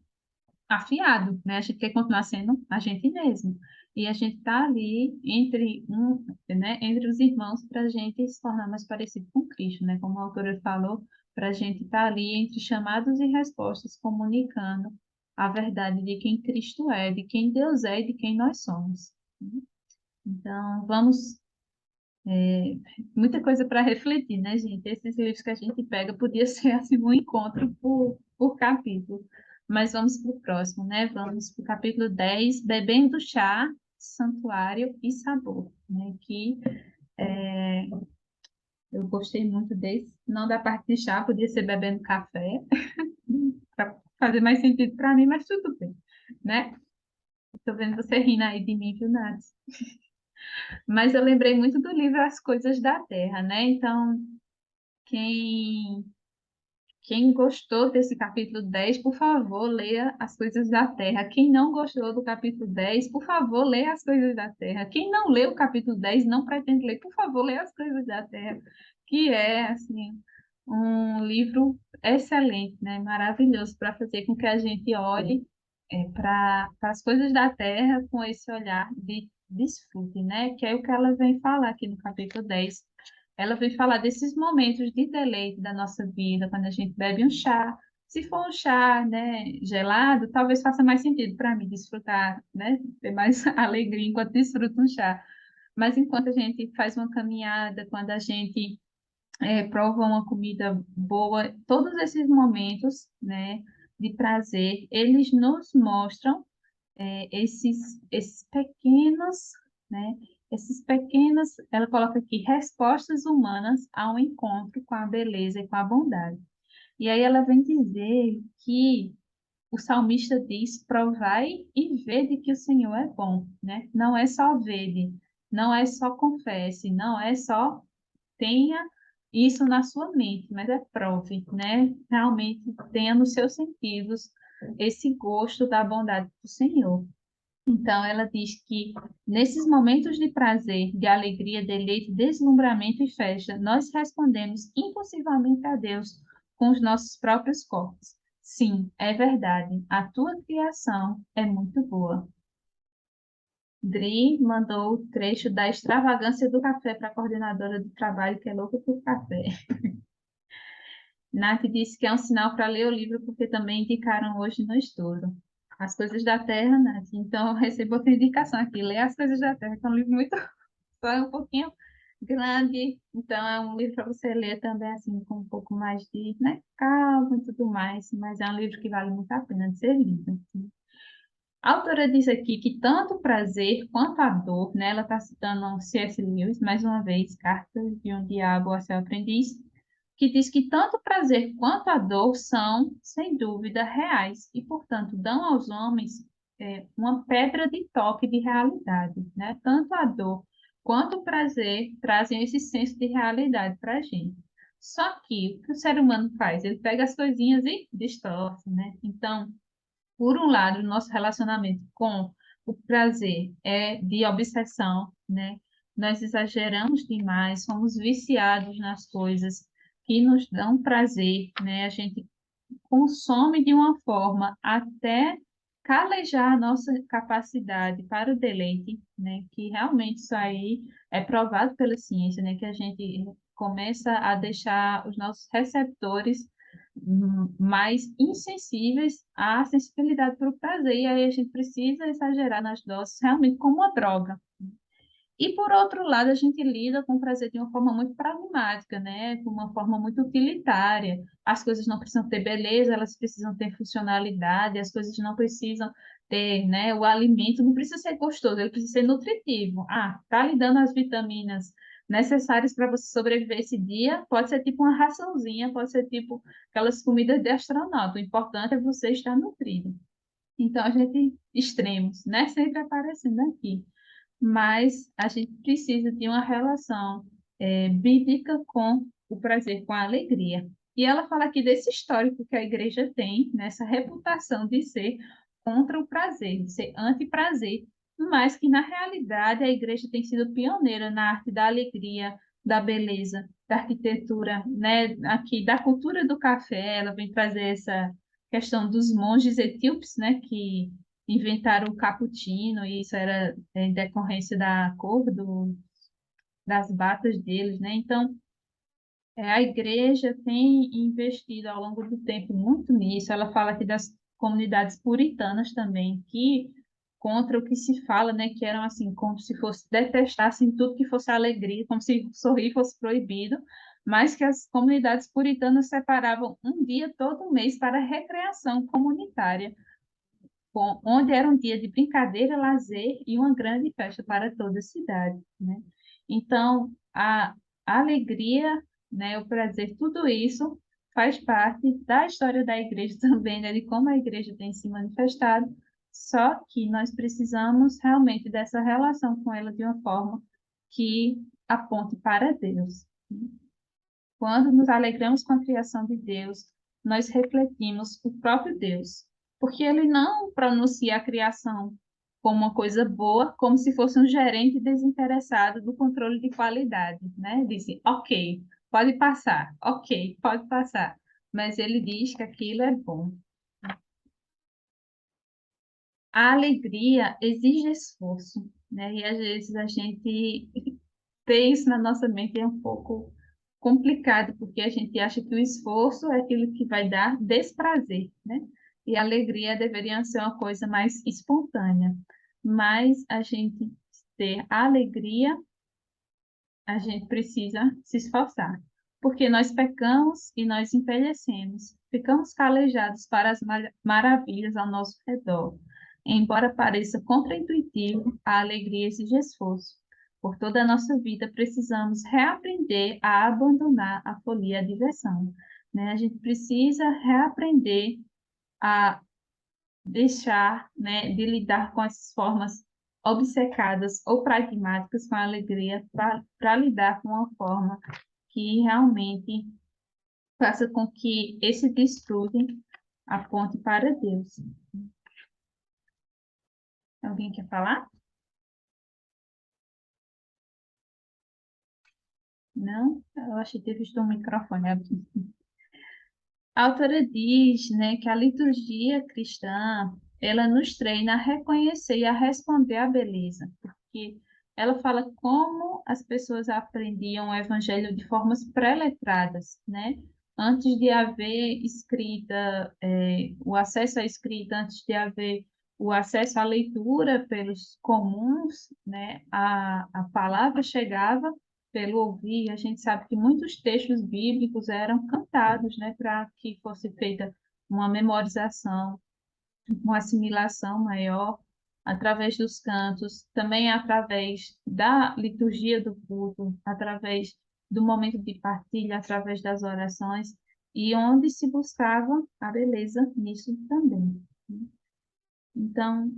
afiado, né? A gente quer continuar sendo a gente mesmo. E a gente está ali entre os irmãos para a gente se tornar mais parecido com Cristo, né? Como a autora falou, para a gente estar ali entre chamados e respostas, comunicando a verdade de quem Cristo é, de quem Deus é e de quem nós somos. Então, muita coisa para refletir, né, gente? Esses livros que a gente pega podia ser assim um encontro por capítulo. Mas vamos para o próximo, né? Vamos para o capítulo 10, Bebendo Chá, Santuário e Sabor, né? Que eu gostei muito desse. Não da parte de chá, podia ser bebendo café, para fazer mais sentido para mim, mas tudo bem, né? Estou vendo você rindo aí de mim, viu, Nath? Mas eu lembrei muito do livro As Coisas da Terra, né? Então, quem Quem gostou desse capítulo 10, por favor, leia As Coisas da Terra. Quem não gostou do capítulo 10, por favor, leia As Coisas da Terra. Quem não leu o capítulo 10, não pretende ler, por favor, leia As Coisas da Terra, que é, assim, um livro excelente, né? Maravilhoso para fazer com que a gente olhe para as coisas da Terra com esse olhar de desfrute, né? Que é o que ela vem falar aqui no capítulo 10. Ela vem falar desses momentos de deleite da nossa vida, quando a gente bebe um chá. Se for um chá, né, gelado, talvez faça mais sentido para mim desfrutar, né, ter mais alegria enquanto desfruto um chá. Mas enquanto a gente faz uma caminhada, quando a gente prova uma comida boa, todos esses momentos, né, de prazer, eles nos mostram esses pequenos, né? Esses pequenos, ela coloca aqui, respostas humanas ao encontro com a beleza e com a bondade. E aí ela vem dizer que o salmista diz: provai e vede que o Senhor é bom, né? Não é só vede, não é só confesse, não é só tenha isso na sua mente, mas é prove, né? Realmente tenha nos seus sentidos esse gosto da bondade do Senhor. Então, ela diz que nesses momentos de prazer, de alegria, deleite, deslumbramento e festa, nós respondemos impulsivamente a Deus com os nossos próprios corpos. Sim, é verdade, a tua criação é muito boa. Dri mandou o trecho da extravagância do café para a coordenadora do trabalho, que é louca por café. Nath disse que é um sinal para ler o livro, porque também indicaram hoje no estudo. As Coisas da Terra, Nath. Então, eu recebo outra indicação aqui. Ler As Coisas da Terra, que é um livro muito... só é um pouquinho grande. Então, é um livro para você ler também, assim, com um pouco mais de, né, calma e tudo mais. Mas é um livro que vale muito a pena de ser lido. A autora diz aqui que tanto o prazer quanto a dor, né, ela está citando C.S. Lewis, mais uma vez, Cartas de um Diabo a Seu Aprendiz, que diz que tanto o prazer quanto a dor são, sem dúvida, reais e, portanto, dão aos homens uma pedra de toque de realidade, né? Tanto a dor quanto o prazer trazem esse senso de realidade para a gente. Só que o que o ser humano faz? Ele pega as coisinhas e distorce, né? Então, por um lado, o nosso relacionamento com o prazer é de obsessão, né? Nós exageramos demais, somos viciados nas coisas que nos dão prazer, né? A gente consome de uma forma até calejar a nossa capacidade para o deleite, né? Que realmente isso aí é provado pela ciência, né? Que a gente começa a deixar os nossos receptores mais insensíveis à sensibilidade para o prazer, e aí a gente precisa exagerar nas doses realmente como uma droga. E, por outro lado, a gente lida com o prazer de uma forma muito pragmática, né? De uma forma muito utilitária. As coisas não precisam ter beleza, elas precisam ter funcionalidade, as coisas não precisam ter, né? O alimento não precisa ser gostoso, ele precisa ser nutritivo. Ah, tá lhe dando as vitaminas necessárias para você sobreviver esse dia, pode ser tipo uma raçãozinha, pode ser tipo aquelas comidas de astronauta. O importante é você estar nutrido. Então, a gente, extremos, né? Sempre aparecendo aqui, mas a gente precisa de uma relação bíblica com o prazer, com a alegria. E ela fala aqui desse histórico que a igreja tem, nessa reputação de ser contra o prazer, de ser anti-prazer, mas que na realidade a igreja tem sido pioneira na arte da alegria, da beleza, da arquitetura, né? Aqui da cultura do café, ela vem trazer essa questão dos monges etíopes, né? Que inventaram o cappuccino, e isso era em decorrência da cor das batas deles, né? Então, a igreja tem investido ao longo do tempo muito nisso. Ela fala aqui das comunidades puritanas também, que contra o que se fala, né, que eram assim, como se fosse detestassem tudo que fosse alegria, como se sorrir fosse proibido, mas que as comunidades puritanas separavam um dia todo mês para recreação comunitária, onde era um dia de brincadeira, lazer e uma grande festa para toda a cidade, né? Então, a alegria, né, o prazer, tudo isso faz parte da história da igreja também, né, de como a igreja tem se manifestado, só que nós precisamos realmente dessa relação com ela de uma forma que aponte para Deus. Quando nos alegramos com a criação de Deus, nós refletimos o próprio Deus, porque ele não pronuncia a criação como uma coisa boa, como se fosse um gerente desinteressado do controle de qualidade, né? Disse, ok, pode passar, ok, pode passar, mas ele diz que aquilo é bom. A alegria exige esforço, né? E às vezes a gente tem isso na nossa mente é um pouco complicado, porque a gente acha que o esforço é aquilo que vai dar desprazer, né? E a alegria deveria ser uma coisa mais espontânea. Mas a gente ter alegria, a gente precisa se esforçar, porque nós pecamos e nós envelhecemos, ficamos calejados para as maravilhas ao nosso redor. Embora pareça contraintuitivo, a alegria exige esforço. Por toda a nossa vida, precisamos reaprender a abandonar a folia e a diversão, né? A gente precisa reaprender a deixar, né, de lidar com essas formas obcecadas ou pragmáticas com a alegria para lidar com uma forma que realmente faça com que esse desfrute aponte para Deus. Alguém quer falar? Não? Eu achei que ter visto um microfone aqui. A autora diz, né, que a liturgia cristã, ela nos treina a reconhecer e a responder à beleza, porque ela fala como as pessoas aprendiam o evangelho de formas pré-letradas, né, antes de haver escrita, o acesso à escrita, antes de haver o acesso à leitura pelos comuns, né, a palavra chegava pelo ouvir. A gente sabe que muitos textos bíblicos eram cantados, né, para que fosse feita uma memorização, uma assimilação maior através dos cantos, também através da liturgia do culto, através do momento de partilha, através das orações, e onde se buscava a beleza nisso também. Então,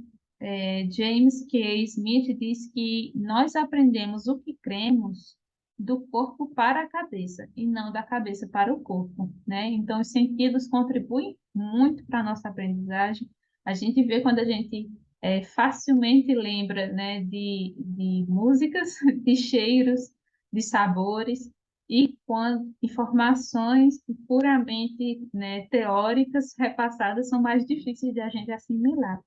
James K. Smith diz que nós aprendemos o que cremos do corpo para a cabeça e não da cabeça para o corpo, né? Então, os sentidos contribuem muito para a nossa aprendizagem. A gente vê quando a gente facilmente lembra, né, de músicas, de cheiros, de sabores, e quando informações puramente, né, teóricas repassadas são mais difíceis de a gente assimilar.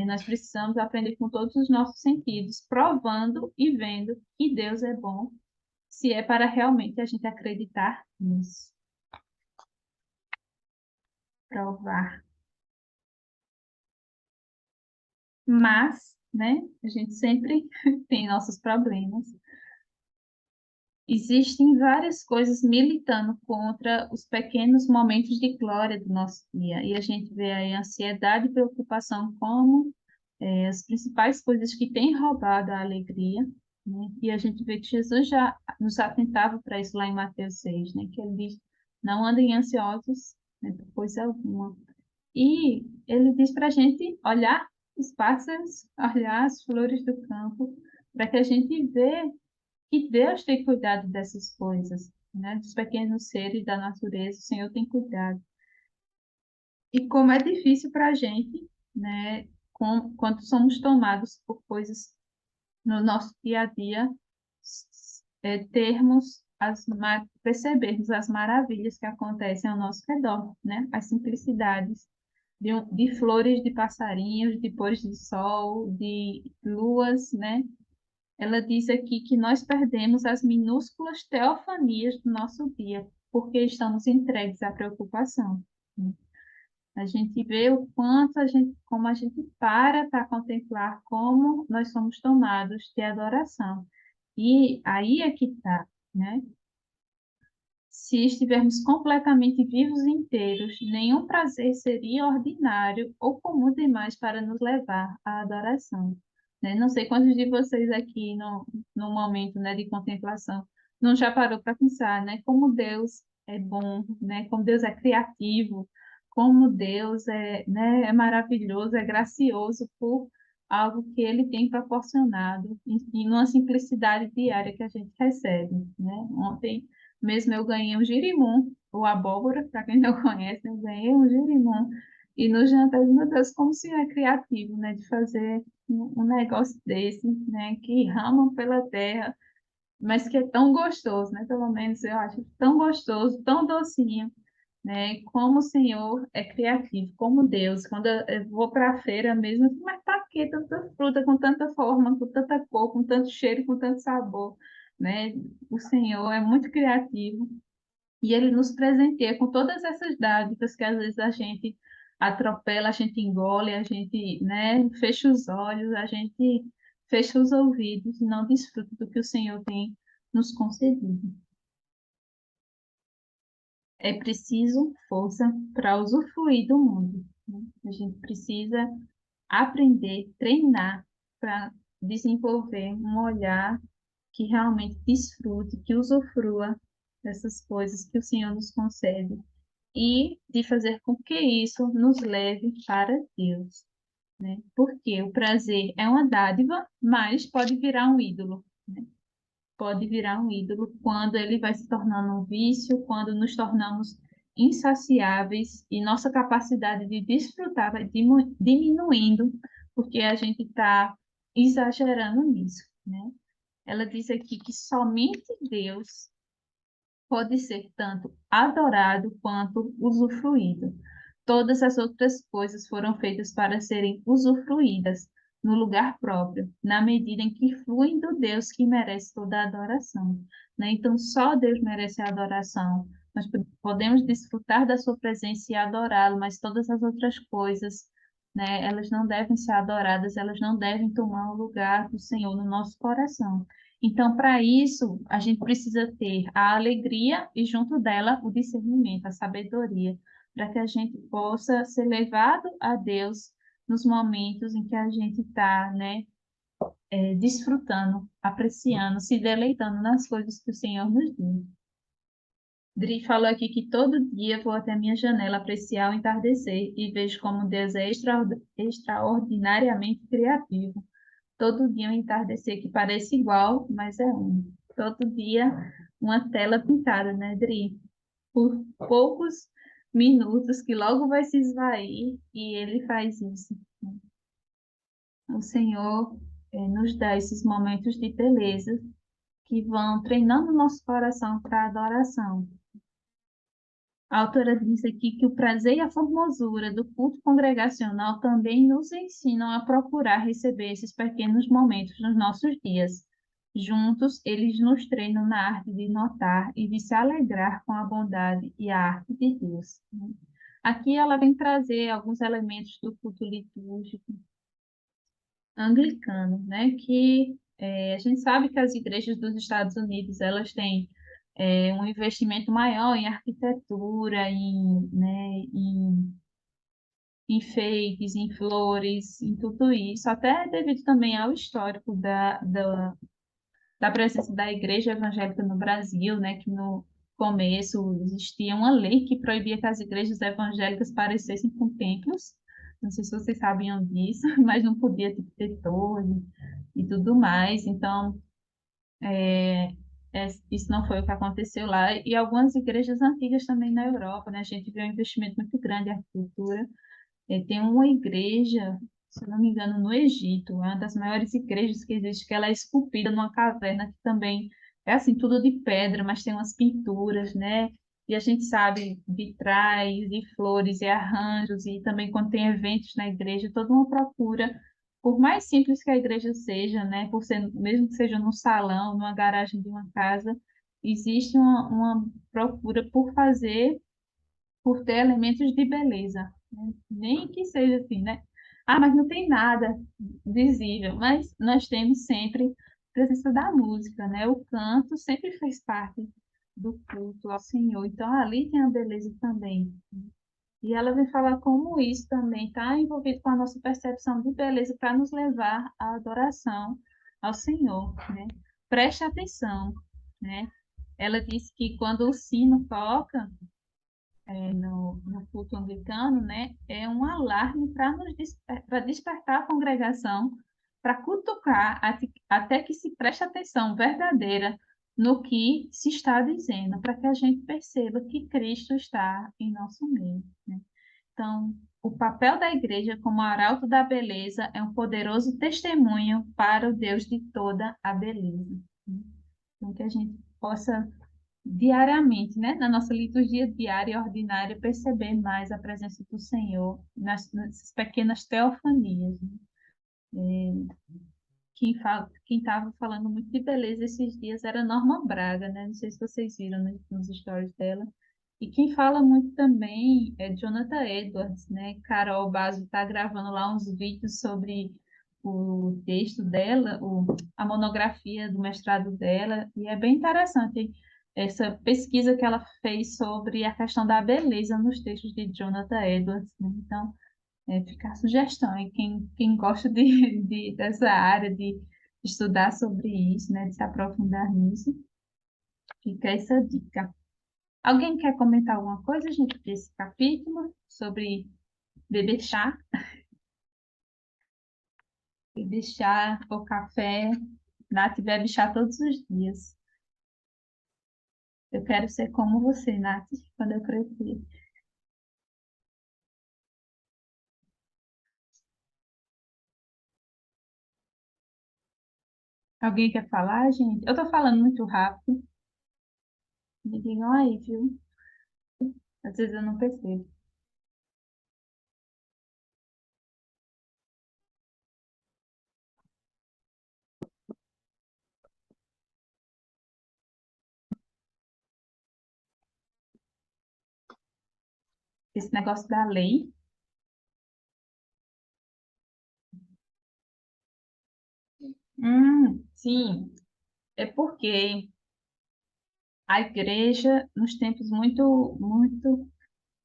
Nós precisamos aprender com todos os nossos sentidos, provando e vendo que Deus é bom, se é para realmente a gente acreditar nisso. Provar. Mas, né, a gente sempre tem nossos problemas. Existem várias coisas militando contra os pequenos momentos de glória do nosso dia. E a gente vê aí ansiedade e preocupação como as principais coisas que têm roubado a alegria, né? E a gente vê que Jesus já nos atentava para isso lá em Mateus 6, né? Que ele diz, não andem ansiosos, né, por coisa alguma. E ele diz para a gente olhar os pássaros, olhar as flores do campo, para que a gente vê que Deus tem cuidado dessas coisas, né? Dos pequenos seres da natureza, o Senhor tem cuidado. E como é difícil para a gente, né? Quando somos tomados por coisas no nosso dia a dia, percebermos as maravilhas que acontecem ao nosso redor, né? As simplicidades de flores, de passarinhos, de pôres de sol, de luas, né? Ela diz aqui que nós perdemos as minúsculas teofanias do nosso dia, porque estamos entregues à preocupação, né? A gente vê o quanto como a gente para contemplar como nós somos tomados de adoração. E aí é que está, né? Se estivermos completamente vivos e inteiros, nenhum prazer seria ordinário ou comum demais para nos levar à adoração, né? Não sei quantos de vocês aqui, no momento, né, de contemplação, não já parou para pensar, né, como Deus é bom, né, como Deus é criativo, como Deus né, é maravilhoso, é gracioso por algo que Ele tem proporcionado e numa simplicidade diária que a gente recebe, né? Ontem mesmo eu ganhei um girimum, ou abóbora, para quem não conhece, eu ganhei um girimum. E no jantar, meu Deus, como se é criativo, né, de fazer um negócio desse, né, que rama pela terra, mas que é tão gostoso, né, pelo menos eu acho tão gostoso, tão docinho, né, como o Senhor é criativo, como Deus. Quando eu vou para a feira mesmo, eu fico, mas para que tanta fruta, com tanta forma, com tanta cor, com tanto cheiro, com tanto sabor, né? O Senhor é muito criativo e Ele nos presenteia com todas essas dádivas que às vezes a gente atropela, a gente engole, a gente, né, fecha os olhos, a gente fecha os ouvidos e não desfruta do que o Senhor tem nos concedido. É preciso força para usufruir do mundo, né? A gente precisa aprender, treinar para desenvolver um olhar que realmente desfrute, que usufrua dessas coisas que o Senhor nos concede e de fazer com que isso nos leve para Deus, né? Porque o prazer é uma dádiva, mas pode virar um ídolo, né? Pode virar um ídolo quando ele vai se tornando um vício, quando nos tornamos insaciáveis e nossa capacidade de desfrutar vai diminuindo, porque a gente está exagerando nisso, né? Ela diz aqui que somente Deus pode ser tanto adorado quanto usufruído. Todas as outras coisas foram feitas para serem usufruídas no lugar próprio, na medida em que fluem do Deus que merece toda a adoração, né? Então, só Deus merece a adoração. nós podemos desfrutar da sua presença e adorá-lo, mas todas as outras coisas, né, elas não devem ser adoradas, elas não devem tomar o lugar do Senhor no nosso coração. Então, para isso, a gente precisa ter a alegria e, junto dela, o discernimento, a sabedoria, para que a gente possa ser levado a Deus nos momentos em que a gente está, né, desfrutando, apreciando, se deleitando nas coisas que o Senhor nos deu. Dri falou aqui que todo dia vou até a minha janela apreciar o entardecer e vejo como Deus é extraordinariamente criativo. Todo dia um entardecer que parece igual, mas é um. Todo dia uma tela pintada, né, Dri? Por poucos minutos que logo vai se esvair e ele faz isso. O Senhor nos dá esses momentos de beleza que vão treinando nosso coração para a adoração. A autora diz aqui que o prazer e a formosura do culto congregacional também nos ensinam a procurar receber esses pequenos momentos nos nossos dias. Juntos, eles nos treinam na arte de notar e de se alegrar com a bondade e a arte de Deus. Aqui ela vem trazer alguns elementos do culto litúrgico anglicano, né? Que a gente sabe que as igrejas dos Estados Unidos elas têm um investimento maior em arquitetura, em enfeites, em flores, em tudo isso, até devido também ao histórico da presença da igreja evangélica no Brasil, né, que no começo existia uma lei que proibia que as igrejas evangélicas parecessem com templos. Não sei se vocês sabiam disso, mas não podia ter torre e tudo mais. Então, isso não foi o que aconteceu lá. E algumas igrejas antigas também na Europa, né? A gente vê um investimento muito grande em arquitetura. Tem uma igreja, se eu não me engano, no Egito, é uma das maiores igrejas que existe, que ela é esculpida numa caverna, que também é assim, tudo de pedra, mas tem umas pinturas, né? E a gente sabe vitrais e flores e arranjos, e também quando tem eventos na igreja, toda uma procura, por mais simples que a igreja seja, né? Por ser, mesmo que seja num salão, numa garagem de uma casa, existe uma procura por fazer por ter elementos de beleza, né? Nem que seja assim, né? Ah, mas não tem nada visível, mas nós temos sempre a presença da música, né? O canto sempre faz parte do culto ao Senhor, então ali tem a beleza também. E ela vem falar como isso também está envolvido com a nossa percepção de beleza para nos levar à adoração ao Senhor, né? Preste atenção, né? Ela disse que quando o sino toca, no culto anglicano, né, é um alarme para para despertar a congregação, para cutucar até que se preste atenção verdadeira no que se está dizendo, para que a gente perceba que Cristo está em nosso meio, né? Então, o papel da igreja como arauto da beleza é um poderoso testemunho para o Deus de toda a beleza, né? Então, que a gente possa diariamente, né, na nossa liturgia diária e ordinária, perceber mais a presença do Senhor nessas pequenas teofanias, né? Quem estava falando muito de beleza esses dias era Norma Braga, né? Não sei se vocês viram nos stories dela. E quem fala muito também é Jonathan Edwards, né? Carol Basso está gravando lá uns vídeos sobre o texto dela, a monografia do mestrado dela, e é bem interessante essa pesquisa que ela fez sobre a questão da beleza nos textos de Jonathan Edwards, né? Então, fica a sugestão, e quem gosta dessa área, de estudar sobre isso, né, de se aprofundar nisso, fica essa dica. Alguém quer comentar alguma coisa, gente, desse capítulo, sobre beber chá? Beber chá ou café? Nath bebe chá todos os dias. Eu quero ser como você, Nath, quando eu crescer. Alguém quer falar, gente? Eu tô falando muito rápido. Me digam aí, viu? Às vezes eu não percebo. esse negócio da lei. Sim, é porque a igreja, nos tempos muito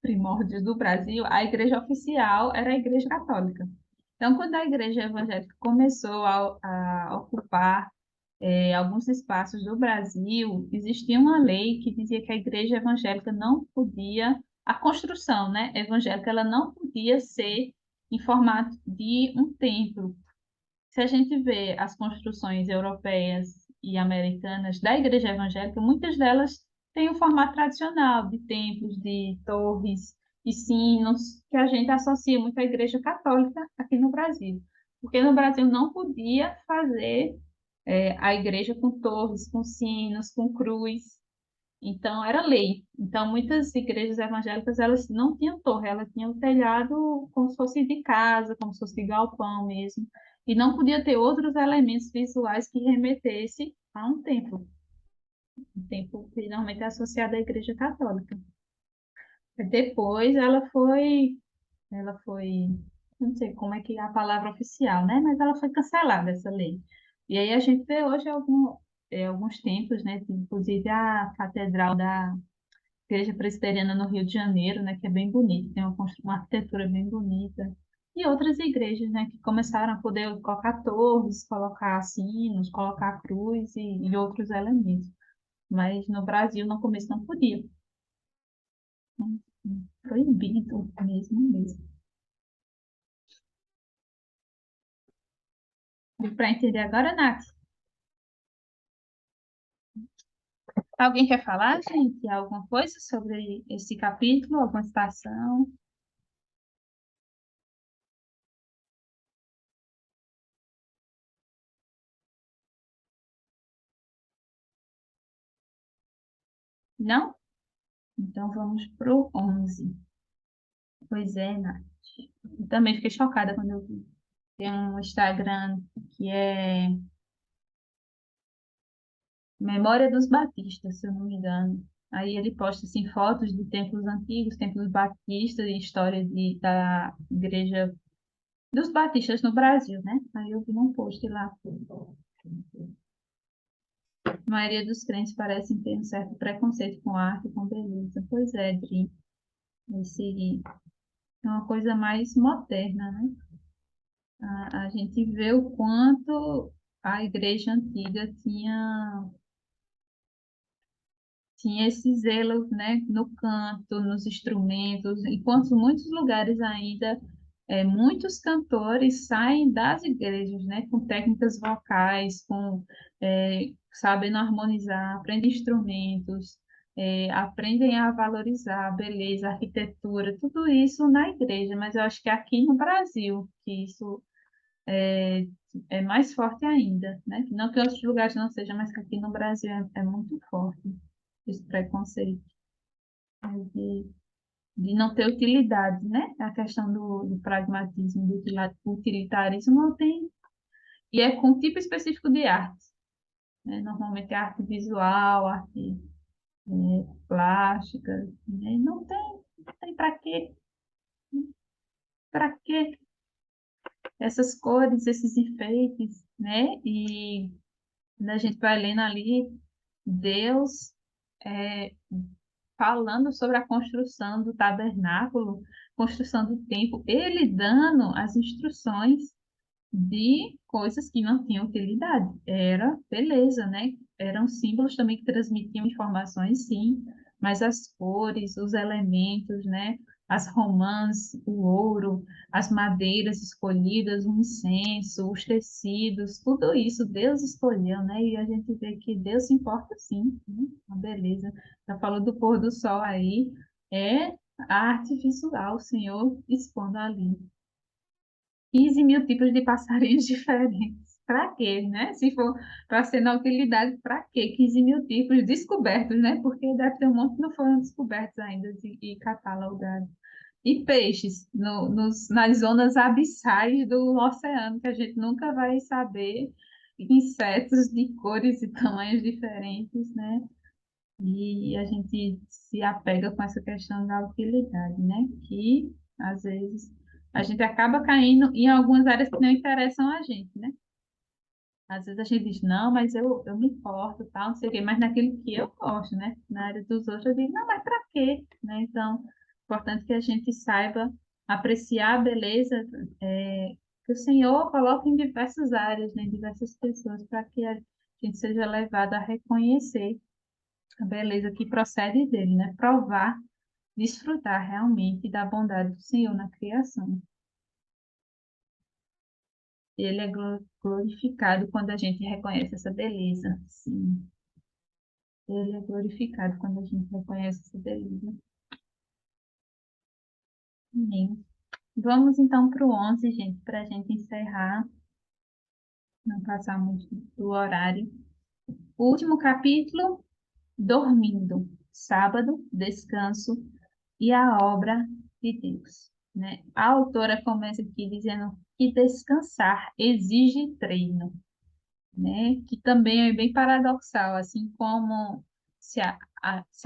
primórdios do Brasil, a igreja oficial era a igreja católica. Então, quando a igreja evangélica começou a ocupar alguns espaços do Brasil, existia uma lei que dizia que a igreja evangélica não podia, a construção, né, evangélica, ela não podia ser em formato de um templo. Se a gente vê as construções europeias e americanas da igreja evangélica, muitas delas têm o formato tradicional de templos, de torres e sinos, que a gente associa muito à igreja católica aqui no Brasil. Porque no Brasil não podia fazer a igreja com torres, com sinos, com cruz. Então, era lei. Então, muitas igrejas evangélicas, elas não tinham torre, elas tinham o telhado como se fosse de casa, como se fosse de galpão mesmo. E não podia ter outros elementos visuais que remetesse a um templo. Um templo que normalmente é associado à igreja católica. Depois, ela foi, não sei como é que é a palavra oficial, né? Mas ela foi cancelada, essa lei. E aí a gente vê hoje alguns templos, né? Inclusive a Catedral da Igreja Presbiteriana no Rio de Janeiro, né, que é bem bonito, tem uma arquitetura bem bonita. E outras igrejas, né, que começaram a poder colocar torres, colocar sinos, colocar cruz e outros elementos. Mas no Brasil, no começo, não podia. Proibido mesmo, mesmo. Deu para entender agora, Nath? Alguém quer falar, gente, alguma coisa sobre esse capítulo, alguma citação? Não? Então vamos para o 11. Pois é, Nath. Eu também fiquei chocada quando eu vi. Tem um Instagram que é Memória dos Batistas, se eu não me engano. Aí ele posta assim, fotos de templos antigos, templos batistas e história da igreja dos batistas no Brasil, né? Aí eu vi um post lá. A maioria dos crentes parecem ter um certo preconceito com arte e com beleza. Pois é, Dri. Esse é uma coisa mais moderna, né? A gente vê o quanto a igreja antiga tinha esse zelo, né, no canto, nos instrumentos, enquanto muitos lugares ainda, muitos cantores saem das igrejas, né, com técnicas vocais, sabendo harmonizar, aprendem instrumentos, aprendem a valorizar a beleza, a arquitetura, tudo isso na igreja, mas eu acho que aqui no Brasil, que isso é mais forte ainda, né? Não que outros lugares não sejam, mas que aqui no Brasil é muito forte esse preconceito de, de não ter utilidade, né? A questão do pragmatismo, do utilitarismo não tem, e é com um tipo específico de arte, né? Normalmente é arte visual, arte plástica, né? Não tem para quê essas cores, esses enfeites, né? E quando a gente vai lendo ali, Deus é, falando sobre a construção do tabernáculo, construção do templo, ele dando as instruções de coisas que não tinham utilidade. Era beleza, né? Eram símbolos também que transmitiam informações, sim, mas as cores, os elementos, né? As romãs, o ouro, as madeiras escolhidas, o incenso, os tecidos, tudo isso Deus escolheu, né? E a gente vê que Deus se importa sim, né? A beleza. Já falou do pôr do sol aí, é a arte visual, o Senhor expondo ali. 15 mil tipos de passarinhos diferentes. Para quê, né? Se for para ser na utilidade, para quê? 15 mil tipos descobertos, né? Porque deve ter um monte que não foram descobertos ainda e catalogados. E peixes nas zonas abissais do oceano, que a gente nunca vai saber. Insetos de cores e tamanhos diferentes, né? E a gente se apega com essa questão da utilidade, né? Que, às vezes, a gente acaba caindo em algumas áreas que não interessam a gente, né? Às vezes a gente diz, não, mas eu me importo, tal, não sei o quê, mas naquilo que eu gosto, né? Na área dos outros, eu digo, não, mas para quê? Né? Então, é importante que a gente saiba apreciar a beleza que o Senhor coloca em diversas áreas, né? Em diversas pessoas, para que a gente seja levado a reconhecer a beleza que procede dele, né? Provar, desfrutar realmente da bondade do Senhor na criação. Ele é glorificado quando a gente reconhece essa beleza. Sim, ele é glorificado quando a gente reconhece essa beleza. Amém. Vamos então para o 11, gente, para a gente encerrar, não passar muito do horário. O último capítulo, dormindo, sábado, descanso e a obra de Deus, né? A autora começa aqui dizendo que descansar exige treino, né? Que também é bem paradoxal, assim como se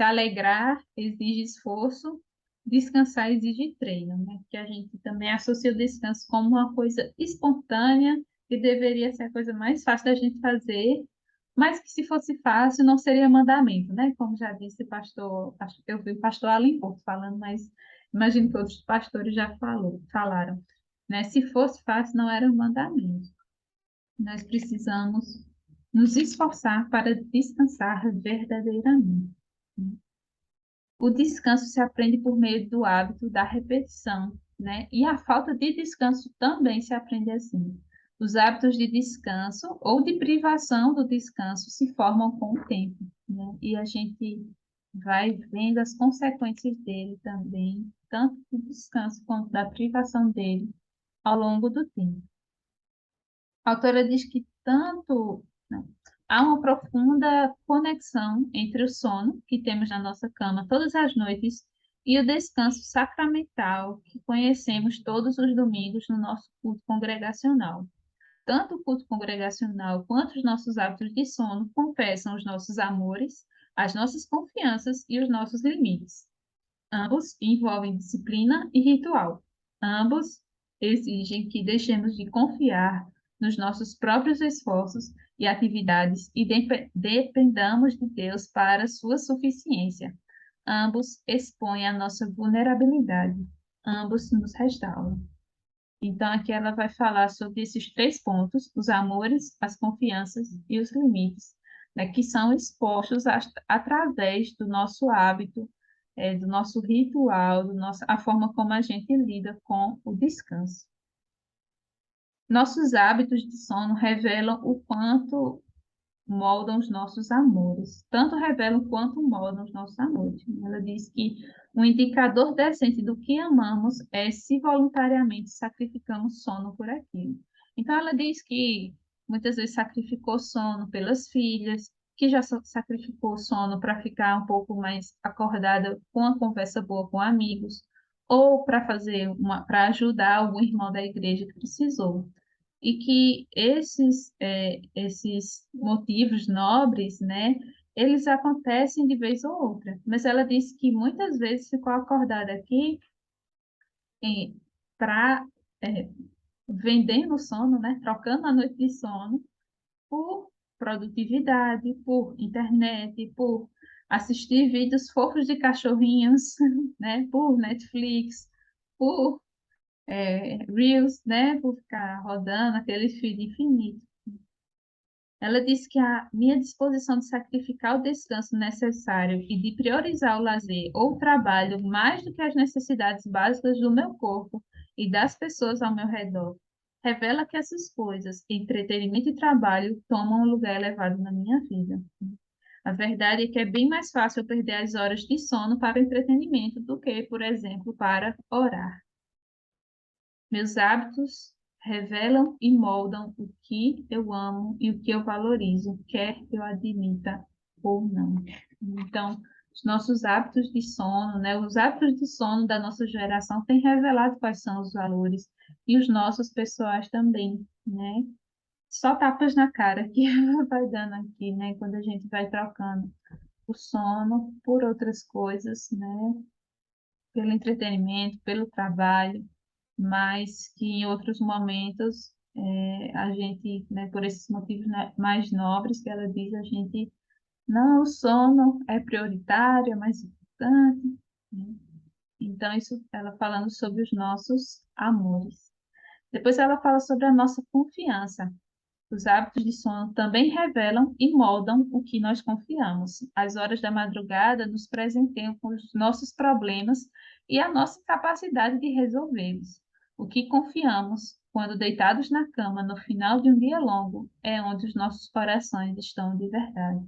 alegrar exige esforço, descansar exige treino, né? Que a gente também associa o descanso como uma coisa espontânea que deveria ser a coisa mais fácil da gente fazer, mas que se fosse fácil não seria mandamento, né? Como já disse o pastor, eu vi o pastor Alan Porto falando, mas imagino que outros pastores já falaram, né? Se fosse fácil não era um mandamento. Nós precisamos nos esforçar para descansar verdadeiramente. O descanso se aprende por meio do hábito da repetição, né? E a falta de descanso também se aprende assim. Os hábitos de descanso ou de privação do descanso se formam com o tempo, né? E a gente vai vendo as consequências dele também, tanto do descanso quanto da privação dele ao longo do tempo. A autora diz que não, há uma profunda conexão entre o sono que temos na nossa cama todas as noites e o descanso sacramental que conhecemos todos os domingos no nosso culto congregacional. Tanto o culto congregacional quanto os nossos hábitos de sono confessam os nossos amores, as nossas confianças e os nossos limites. Ambos envolvem disciplina e ritual. Ambos exigem que deixemos de confiar nos nossos próprios esforços e atividades e dependamos de Deus para sua suficiência. Ambos expõem a nossa vulnerabilidade. Ambos nos restauram. Então, aqui ela vai falar sobre esses 3 pontos: os amores, as confianças e os limites, né, que são expostos através do nosso hábito, do nosso ritual, a forma como a gente lida com o descanso. Nossos hábitos de sono revelam o quanto moldam os nossos amores, tanto revelam quanto moldam os nossos amores. Ela diz que um indicador decente do que amamos é se voluntariamente sacrificamos sono por aquilo. Então, ela diz que muitas vezes sacrificou sono pelas filhas, que já sacrificou sono para ficar um pouco mais acordada com uma conversa boa com amigos, ou para ajudar algum irmão da igreja que precisou e que esses motivos nobres, né, eles acontecem de vez ou outra. Mas ela disse que muitas vezes ficou acordada aqui para vendendo o sono, né, trocando a noite de sono por produtividade, por internet, por assistir vídeos fofos de cachorrinhos, né, por Netflix, por Reels, né, por ficar rodando aquele feed infinito. Ela disse que a minha disposição de sacrificar o descanso necessário e de priorizar o lazer ou o trabalho mais do que as necessidades básicas do meu corpo e das pessoas ao meu redor revela que essas coisas, entretenimento e trabalho, tomam um lugar elevado na minha vida. A verdade é que é bem mais fácil eu perder as horas de sono para o entretenimento do que, por exemplo, para orar. Meus hábitos revelam e moldam o que eu amo e o que eu valorizo, quer eu admita ou não. Então, os nossos hábitos de sono, né, os hábitos de sono da nossa geração têm revelado quais são os valores e os nossos pessoais também, né? Só tapas na cara que vai dando aqui, né, quando a gente vai trocando o sono por outras coisas, né? Pelo entretenimento, pelo trabalho, mas que em outros momentos a gente, né, por esses motivos, né, mais nobres que ela diz, a gente, não, o sono é prioritário, é mais importante, né? Então, isso ela falando sobre os nossos amores. Depois ela fala sobre a nossa confiança. Os hábitos de sono também revelam e moldam o que nós confiamos. As horas da madrugada nos presenteiam com os nossos problemas e a nossa capacidade de resolvê-los. O que confiamos, quando deitados na cama no final de um dia longo, é onde os nossos corações estão de verdade.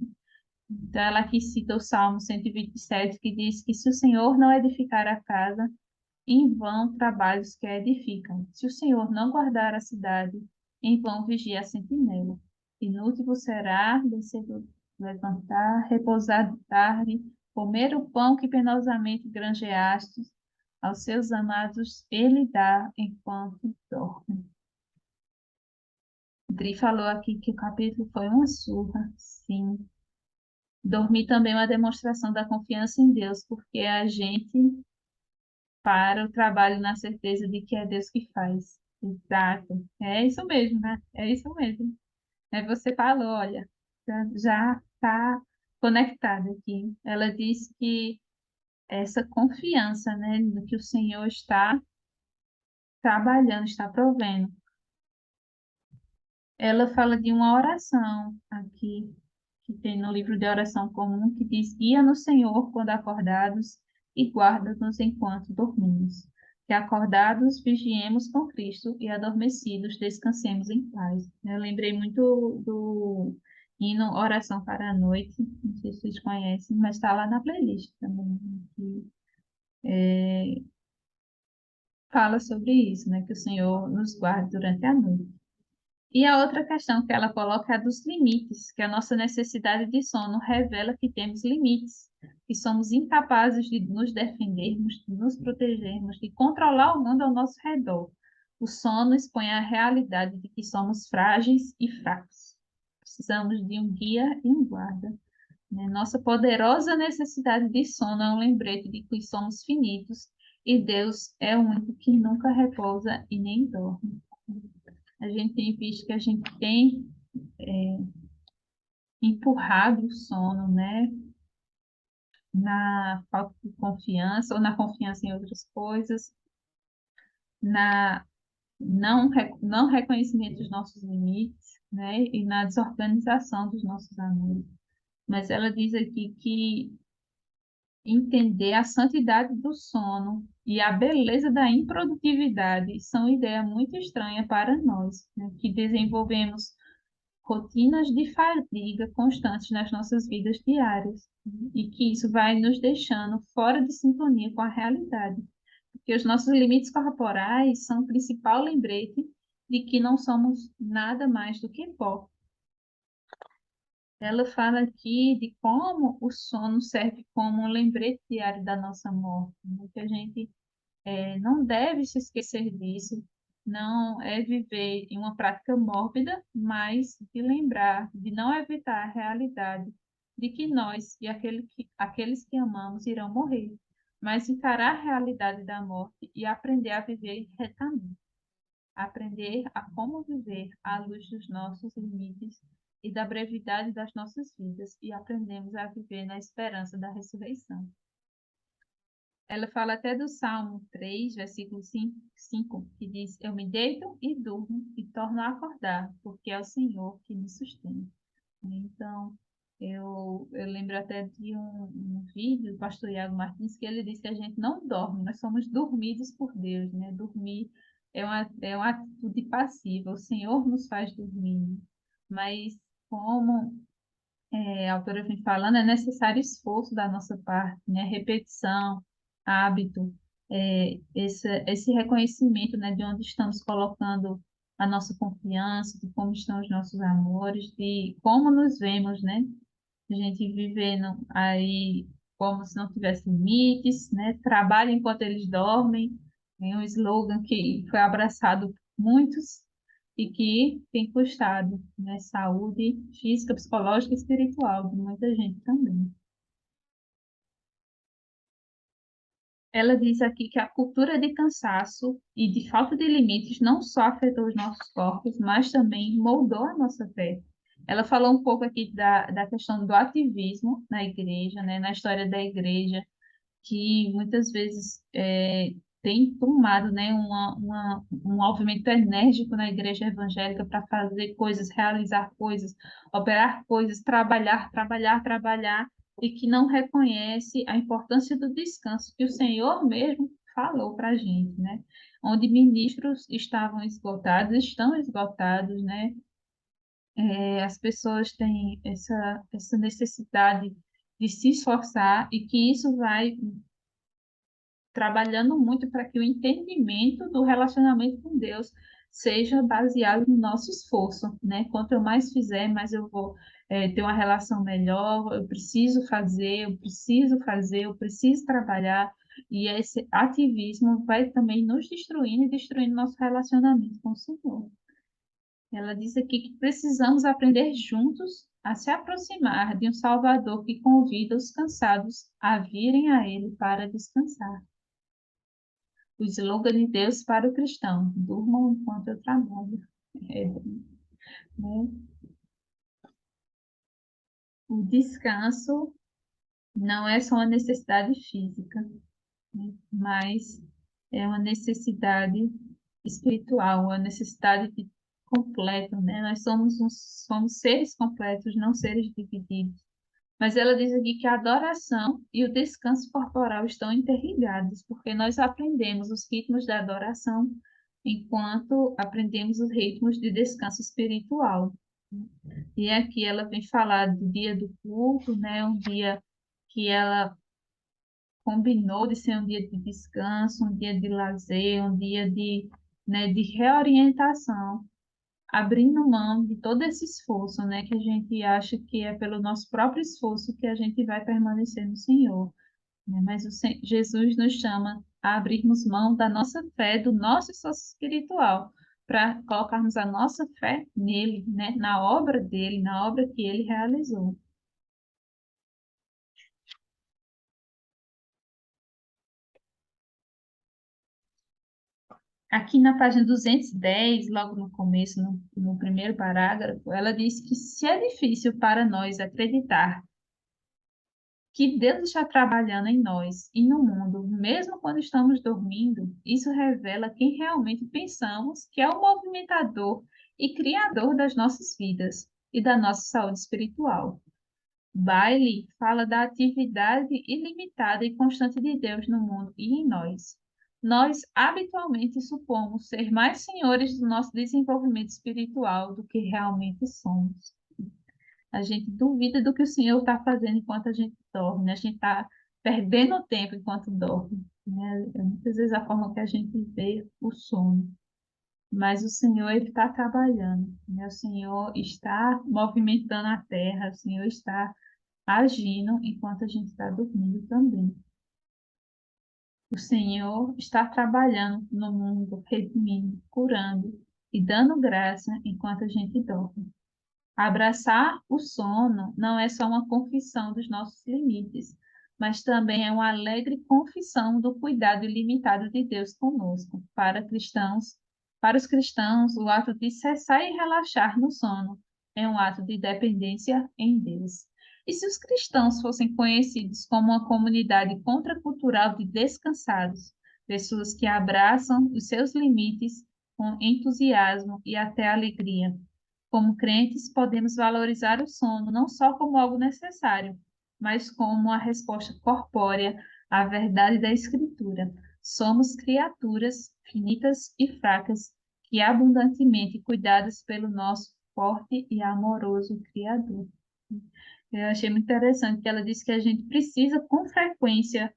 Então, ela aqui cita o Salmo 127, que diz que se o Senhor não edificar a casa, em vão trabalhos que a edificam. Se o Senhor não guardar a cidade, em vão vigia a sentinela. Inútil vos será descer levantar, repousar de tarde, comer o pão que penosamente granjeastes, aos seus amados ele dá enquanto dorme. Dri falou aqui que o capítulo foi uma surra, sim. Dormir também é uma demonstração da confiança em Deus, porque a gente para o trabalho na certeza de que é Deus que faz. Exato. É isso mesmo, né? É isso mesmo. Aí você falou, olha, já está conectada aqui. Ela diz que essa confiança, né, no que o Senhor está trabalhando, está provendo. Ela fala de uma oração aqui, que tem no livro de oração comum, que diz: guia no Senhor quando acordados e guarda-nos enquanto dormimos. Que acordados vigiemos com Cristo e adormecidos descansemos em paz. Eu lembrei muito do hino Oração para a Noite, não sei se vocês conhecem, mas está lá na playlist também, que fala sobre isso, né? Que o Senhor nos guarde durante a noite. E a outra questão que ela coloca é a dos limites, que a nossa necessidade de sono revela que temos limites, que somos incapazes de nos defendermos, de nos protegermos, de controlar o mundo ao nosso redor. O sono expõe a realidade de que somos frágeis e fracos. Precisamos de um guia e um guarda, né? Nossa poderosa necessidade de sono é um lembrete de que somos finitos e Deus é o único que nunca repousa e nem dorme. A gente tem visto que a gente tem empurrado o sono, né? Na falta de confiança, ou na confiança em outras coisas, na não reconhecimento dos nossos limites, né? E na desorganização dos nossos amores. Mas ela diz aqui que entender a santidade do sono e a beleza da improdutividade são ideia muito estranha para nós, né? Que desenvolvemos rotinas de fadiga constantes nas nossas vidas diárias, e que isso vai nos deixando fora de sintonia com a realidade, porque os nossos limites corporais são o principal lembrete de que não somos nada mais do que pó. Ela fala aqui de como o sono serve como um lembrete diário da nossa morte, né? Que a gente não deve se esquecer disso, não é viver em uma prática mórbida, mas de lembrar, de não evitar a realidade de que nós e aqueles que amamos irão morrer, mas encarar a realidade da morte e aprender a viver retamente, aprender a como viver à luz dos nossos limites e da brevidade das nossas vidas, e aprendemos a viver na esperança da ressurreição. Ela fala até do Salmo 3, versículo 5, que diz: eu me deito e durmo e torno a acordar, porque é o Senhor que me sustenta. Então, eu lembro até de um vídeo do pastor Iago Martins, que ele disse que a gente não dorme, nós somos dormidos por Deus, né? Dormir é uma atitude passiva, o Senhor nos faz dormir, né? Mas como a autora vem falando, é necessário esforço da nossa parte, né? Repetição, hábito, esse reconhecimento, né, de onde estamos colocando a nossa confiança, de como estão os nossos amores, de como nos vemos, né? A gente vivendo aí como se não tivesse limites, né? Trabalha enquanto eles dormem, é um slogan que foi abraçado por muitos e que tem custado, né, saúde física, psicológica e espiritual de muita gente também. Ela diz aqui que a cultura de cansaço e de falta de limites não só afetou os nossos corpos, mas também moldou a nossa fé. Ela falou um pouco aqui da questão do ativismo na igreja, né, na história da igreja, que muitas vezes tem tomado, né, um movimento enérgico na igreja evangélica para fazer coisas, realizar coisas, operar coisas, trabalhar, trabalhar, trabalhar, e que não reconhece a importância do descanso que o Senhor mesmo falou para a gente, né? Onde ministros estavam esgotados, estão esgotados, né? As pessoas têm essa necessidade de se esforçar e que isso vai trabalhando muito para que o entendimento do relacionamento com Deus seja baseado no nosso esforço, né? Quanto eu mais fizer, mais eu vou ter uma relação melhor, eu preciso fazer, eu preciso fazer, eu preciso trabalhar, e esse ativismo vai também nos destruindo e destruindo nosso relacionamento com o Senhor. Ela diz aqui que precisamos aprender juntos a se aproximar de um Salvador que convida os cansados a virem a Ele para descansar. O slogan de Deus para o cristão: durmam enquanto eu trabalho. Né? O descanso não é só uma necessidade física, né? Mas é uma necessidade espiritual, uma necessidade completa, né? Nós somos seres completos, não seres divididos. Mas ela diz aqui que a adoração e o descanso corporal estão interligados, porque nós aprendemos os ritmos da adoração enquanto aprendemos os ritmos de descanso espiritual. E aqui ela vem falar do dia do culto, né? Um dia que ela combinou de ser um dia de descanso, um dia de lazer, um dia né, de reorientação, abrindo mão de todo esse esforço, né, que a gente acha que é pelo nosso próprio esforço que a gente vai permanecer no Senhor, né? Mas Jesus nos chama a abrirmos mão da nossa fé, do nosso esforço espiritual, para colocarmos a nossa fé nele, né, na obra dele, na obra que ele realizou. Aqui na página 210, logo no começo, no primeiro parágrafo, ela diz que se é difícil para nós acreditar que Deus está trabalhando em nós e no mundo, mesmo quando estamos dormindo, isso revela quem realmente pensamos que é o movimentador e criador das nossas vidas e da nossa saúde espiritual. Bailey fala da atividade ilimitada e constante de Deus no mundo e em nós. Nós habitualmente supomos ser mais senhores do nosso desenvolvimento espiritual do que realmente somos. A gente duvida do que o Senhor está fazendo enquanto a gente dorme, né? A gente está perdendo tempo enquanto dorme, né? Muitas vezes a forma que a gente vê o sono. Mas o Senhor ele está trabalhando, né? O Senhor está movimentando a terra, o Senhor está agindo enquanto a gente está dormindo também. O Senhor está trabalhando no mundo, redimindo, curando e dando graça enquanto a gente dorme. Abraçar o sono não é só uma confissão dos nossos limites, mas também é uma alegre confissão do cuidado ilimitado de Deus conosco. Para os cristãos, o ato de cessar e relaxar no sono é um ato de dependência em Deus. E se os cristãos fossem conhecidos como uma comunidade contracultural de descansados, pessoas que abraçam os seus limites com entusiasmo e até alegria? Como crentes, podemos valorizar o sono não só como algo necessário, mas como uma resposta corpórea à verdade da Escritura. Somos criaturas finitas e fracas que abundantemente cuidadas pelo nosso forte e amoroso Criador. Eu achei muito interessante que ela disse que a gente precisa, com frequência,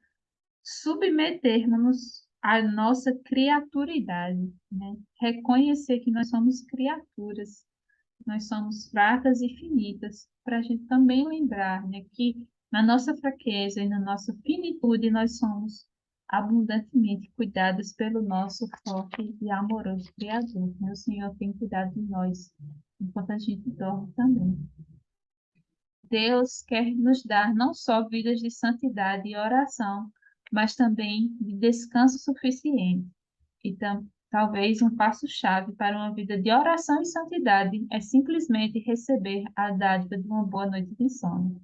submetermos à nossa criaturidade, né? Reconhecer que nós somos criaturas, nós somos fracas e finitas, para a gente também lembrar, né, que na nossa fraqueza e na nossa finitude nós somos abundantemente cuidados pelo nosso forte e amoroso Criador, né? O Senhor tem cuidado de nós enquanto a gente dorme também. Deus quer nos dar não só vidas de santidade e oração, mas também de descanso suficiente. E talvez um passo-chave para uma vida de oração e santidade é simplesmente receber a dádiva de uma boa noite de sono.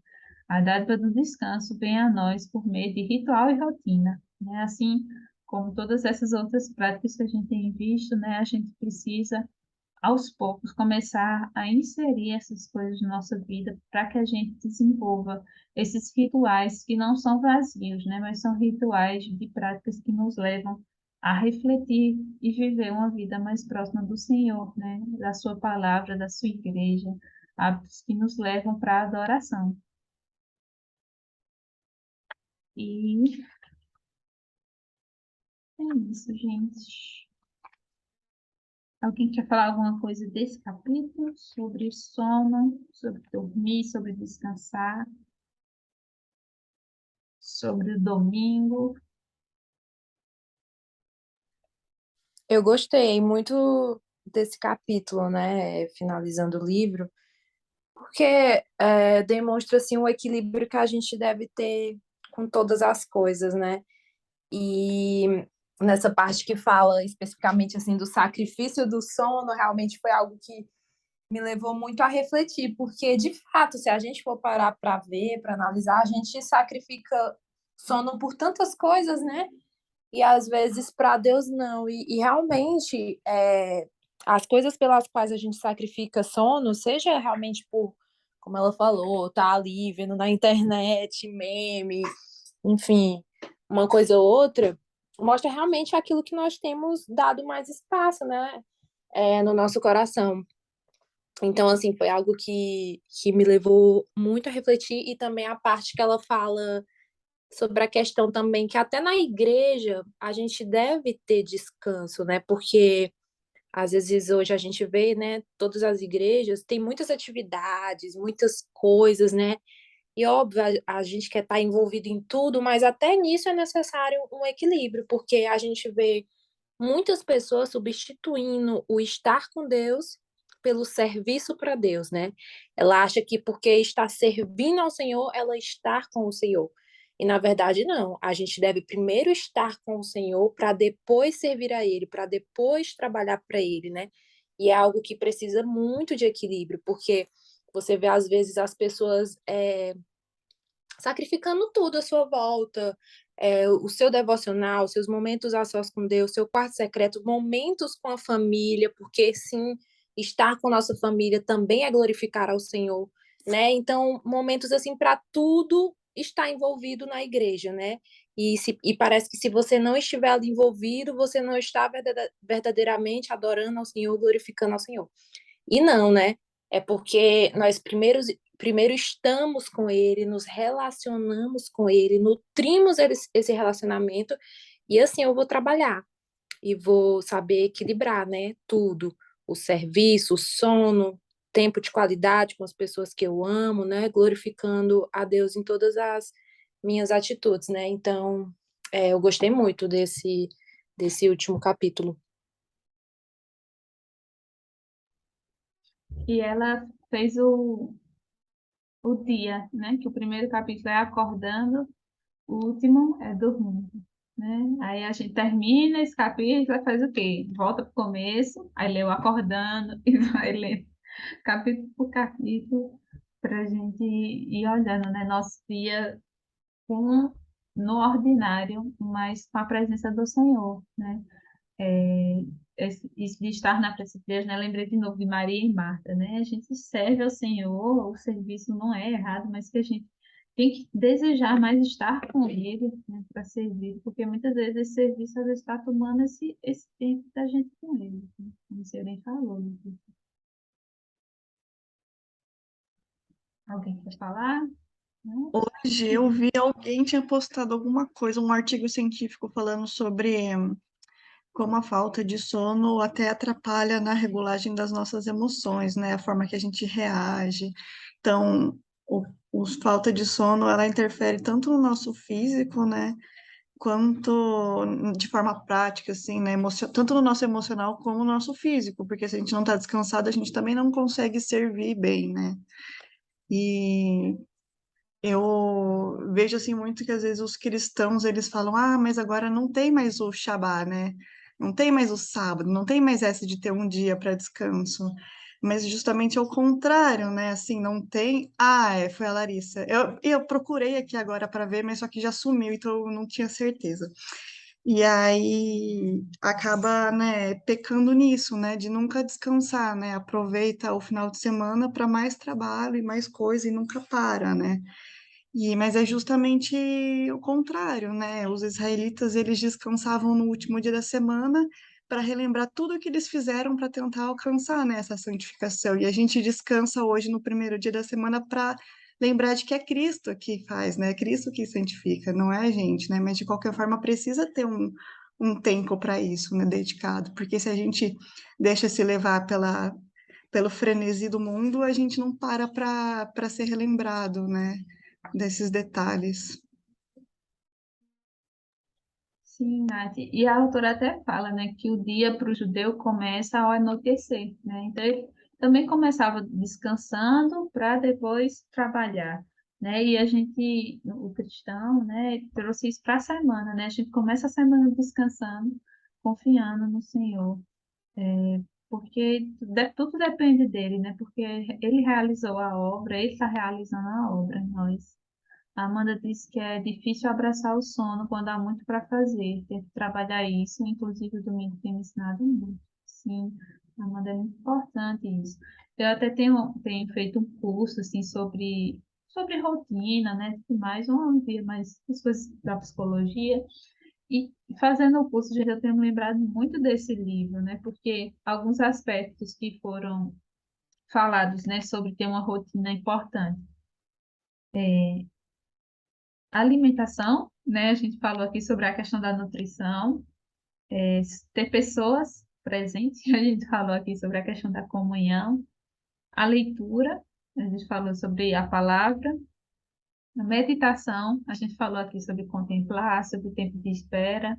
A dádiva do descanso vem a nós por meio de ritual e rotina, né? Assim como todas essas outras práticas que a gente tem visto, né? A gente precisa aos poucos, começar a inserir essas coisas na nossa vida para que a gente desenvolva esses rituais que não são vazios, né? Mas são rituais de práticas que nos levam a refletir e viver uma vida mais próxima do Senhor, né? Da sua palavra, da sua igreja, hábitos que nos levam para a adoração. E é isso, gente. Alguém quer falar alguma coisa desse capítulo? Sobre sono, sobre dormir, sobre descansar, sobre o domingo? Eu gostei muito desse capítulo, né? Finalizando o livro, porque demonstra assim o equilíbrio que a gente deve ter com todas as coisas, né? E nessa parte que fala especificamente assim do sacrifício do sono, realmente foi algo que me levou muito a refletir, porque de fato, se a gente for parar para ver, para analisar, a gente sacrifica sono por tantas coisas, né? E às vezes para Deus não. E realmente as coisas pelas quais a gente sacrifica sono, seja realmente por, como ela falou, tá ali vendo na internet, meme, enfim, uma coisa ou outra, mostra realmente aquilo que nós temos dado mais espaço, né? No nosso coração. Então, assim, foi algo que me levou muito a refletir e também a parte que ela fala sobre a questão também que até na igreja a gente deve ter descanso, né? Porque às vezes hoje a gente vê, né, todas as igrejas têm muitas atividades, muitas coisas, né? E óbvio, a gente quer estar envolvido em tudo, mas até nisso é necessário um equilíbrio, porque a gente vê muitas pessoas substituindo o estar com Deus pelo serviço para Deus, né? Ela acha que porque está servindo ao Senhor, ela está com o Senhor. E na verdade, não. A gente deve primeiro estar com o Senhor para depois servir a Ele, para depois trabalhar para Ele, né? E é algo que precisa muito de equilíbrio, porque você vê às vezes as pessoas sacrificando tudo à sua volta, o seu devocional, seus momentos a sós com Deus, seu quarto secreto, momentos com a família, porque sim, estar com nossa família também é glorificar ao Senhor, né? Então, momentos assim para tudo está envolvido na igreja, né? E parece que se você não estiver ali envolvido, você não está verdadeiramente adorando ao Senhor, glorificando ao Senhor. E não, né? É porque nós primeiro estamos com Ele, nos relacionamos com Ele, nutrimos esse relacionamento, e assim eu vou trabalhar e vou saber equilibrar, né? Tudo, o serviço, o sono, tempo de qualidade com as pessoas que eu amo, né? Glorificando a Deus em todas as minhas atitudes, né? Então, eu gostei muito desse último capítulo. E ela fez o dia, né? Que o primeiro capítulo é acordando, o último é dormindo, né? Aí a gente termina esse capítulo e faz o quê? Volta para o começo, aí lê o acordando e vai ler capítulo por capítulo para a gente ir olhando, né? Nosso dia com, no ordinário, mas com a presença do Senhor, né? É, isso de estar na presença de Deus, né? Lembrei de novo de Maria e Marta, né? A gente serve ao Senhor, o serviço não é errado, mas que a gente tem que desejar mais estar com Ele, né? Para servir, porque muitas vezes esse serviço às vezes está tomando esse tempo da gente com Ele, né? Como você bem falou, né? Alguém quer falar? Não? Hoje eu vi alguém tinha postado alguma coisa, um artigo científico falando sobre como a falta de sono até atrapalha na regulagem das nossas emoções, né? A forma que a gente reage. Então, falta de sono, ela interfere tanto no nosso físico, né? Quanto de forma prática, assim, né? Tanto no nosso emocional como no nosso físico, porque se a gente não está descansado, a gente também não consegue servir bem, né? E Eu vejo assim muito que às vezes os cristãos eles falam, ah, mas agora não tem mais o Shabá, né? Não tem mais o sábado, não tem mais essa de ter um dia para descanso. Mas justamente ao contrário, né? Assim, não tem. Ah, foi a Larissa. Eu procurei aqui agora para ver, mas só que já sumiu, então eu não tinha certeza. E aí acaba, né, pecando nisso, né, de nunca descansar, né? Aproveita o final de semana para mais trabalho e mais coisa e nunca para, né? Mas é justamente o contrário, né? Os israelitas, eles descansavam no último dia da semana para relembrar tudo o que eles fizeram para tentar alcançar, né, essa santificação. E a gente descansa hoje no primeiro dia da semana para lembrar de que é Cristo que faz, né? É Cristo que santifica, não é a gente, né? Mas de qualquer forma precisa ter um tempo para isso, né, dedicado, porque se a gente deixa se levar pelo frenesi do mundo, a gente não para ser relembrado, né? Desses detalhes. Sim, Nath. E a autora até fala, né, que o dia para o judeu começa ao anoitecer, né? Então ele também começava descansando para depois trabalhar, né? E a gente, o cristão, né, trouxe isso para a semana, né? A gente começa a semana descansando, confiando no Senhor, porque tudo depende dele, né? Porque ele realizou a obra, ele está realizando a obra em nós. A Amanda disse que é difícil abraçar o sono quando há muito para fazer, ter que trabalhar isso, inclusive o domingo tem me ensinado muito. Sim, Amanda, é muito importante isso. Eu até tenho feito um curso assim, sobre rotina, né, tudo mais, um dia mais as coisas da psicologia, e fazendo o curso, gente, eu tenho me lembrado muito desse livro, né, porque alguns aspectos que foram falados, né, sobre ter uma rotina importante. Alimentação, né? A gente falou aqui sobre a questão da nutrição, ter pessoas presentes, a gente falou aqui sobre a questão da comunhão, a leitura, a gente falou sobre a palavra, a meditação, a gente falou aqui sobre contemplar, sobre o tempo de espera,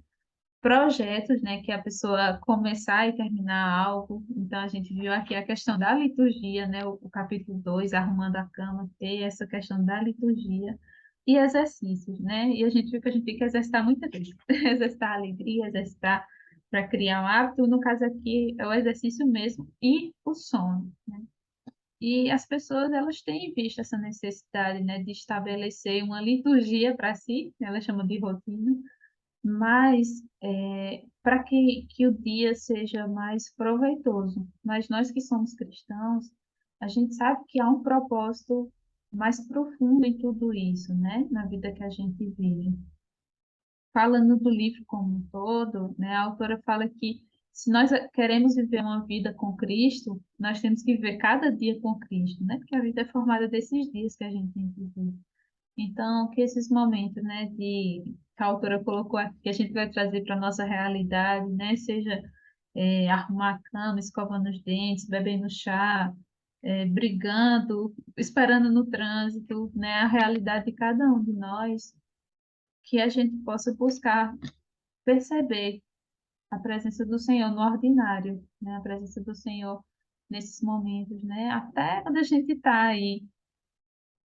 projetos, né, que a pessoa começar e terminar algo. Então, a gente viu aqui a questão da liturgia, né, o capítulo 2 arrumando a cama, ter essa questão da liturgia e exercícios, né? E a gente viu que a gente tem que exercitar muita coisa, exercitar a alegria, exercitar para criar um hábito. No caso aqui, é o exercício mesmo e o sono, né? E as pessoas, elas têm visto essa necessidade, né, de estabelecer uma liturgia para si, elas chamam de rotina, mas para que o dia seja mais proveitoso. Mas nós que somos cristãos, a gente sabe que há um propósito mais profundo em tudo isso, né? Na vida que a gente vive. Falando do livro como um todo, né, a autora fala que se nós queremos viver uma vida com Cristo, nós temos que viver cada dia com Cristo, né? Porque a vida é formada desses dias que a gente tem que viver. Então, que esses momentos, né, que a autora colocou aqui, que a gente vai trazer para a nossa realidade, né, seja arrumar a cama, escovando os dentes, bebendo chá, brigando, esperando no trânsito, né, a realidade de cada um de nós, que a gente possa buscar perceber a presença do Senhor no ordinário, né, a presença do Senhor nesses momentos, né, até quando a gente está aí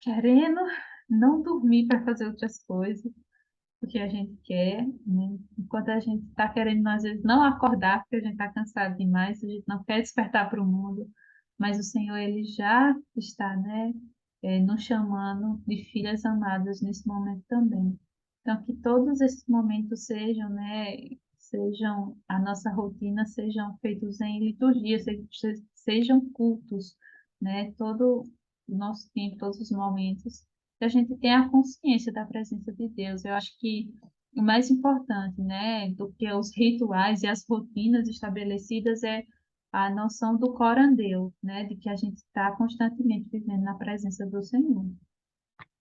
querendo não dormir para fazer outras coisas, o que a gente quer, né? Enquanto a gente está querendo, às vezes, não acordar, porque a gente está cansado demais, a gente não quer despertar para o mundo, mas o Senhor, Ele já está, né, nos chamando de filhas amadas nesse momento também. Então, que todos esses momentos sejam, né, sejam a nossa rotina, sejam feitos em liturgia, sejam cultos, né, todo o nosso tempo, todos os momentos que a gente tenha a consciência da presença de Deus. Eu acho que o mais importante, né, do que os rituais e as rotinas estabelecidas é a noção do corandeu, né, de que a gente está constantemente vivendo na presença do Senhor.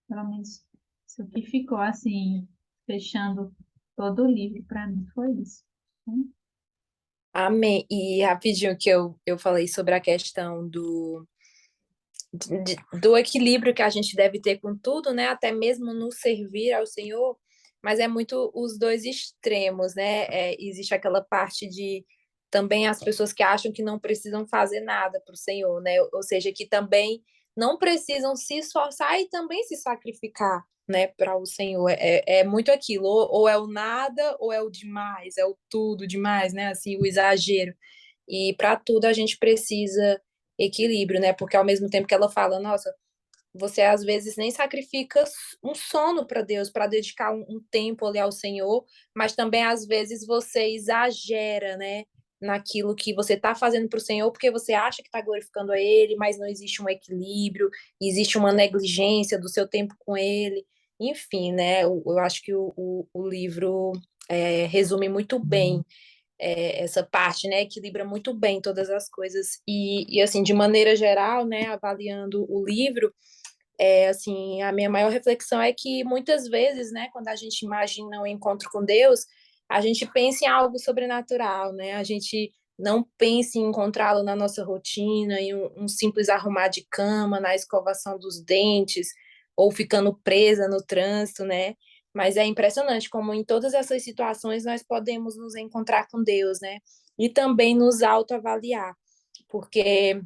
Pelo menos isso que ficou assim, fechando todo o livro para mim foi isso. Né? Amém. E rapidinho que eu falei sobre a questão do equilíbrio que a gente deve ter com tudo, né? Até mesmo no servir ao Senhor, mas é muito os dois extremos, né? Existe aquela parte de também as pessoas que acham que não precisam fazer nada para o Senhor, né? Ou seja, que também não precisam se esforçar e também se sacrificar, né, para o Senhor. É muito aquilo, ou é o nada, ou é o demais, é o tudo demais, né, assim, o exagero. E para tudo a gente precisa equilíbrio, né, porque ao mesmo tempo que ela fala, nossa, você às vezes nem sacrifica um sono para Deus, para dedicar um tempo ali ao Senhor, mas também às vezes você exagera, né, naquilo que você está fazendo para o Senhor, porque você acha que está glorificando a Ele, mas não existe um equilíbrio, existe uma negligência do seu tempo com Ele. Enfim, né, eu acho que o livro resume muito bem essa parte, né, equilibra muito bem todas as coisas. E assim, de maneira geral, né, avaliando o livro, assim, a minha maior reflexão é que muitas vezes, né, quando a gente imagina um encontro com Deus, a gente pensa em algo sobrenatural, né? A gente não pensa em encontrá-lo na nossa rotina, em um simples arrumar de cama, na escovação dos dentes, ou ficando presa no trânsito, né? Mas é impressionante como em todas essas situações nós podemos nos encontrar com Deus, né? E também nos autoavaliar, porque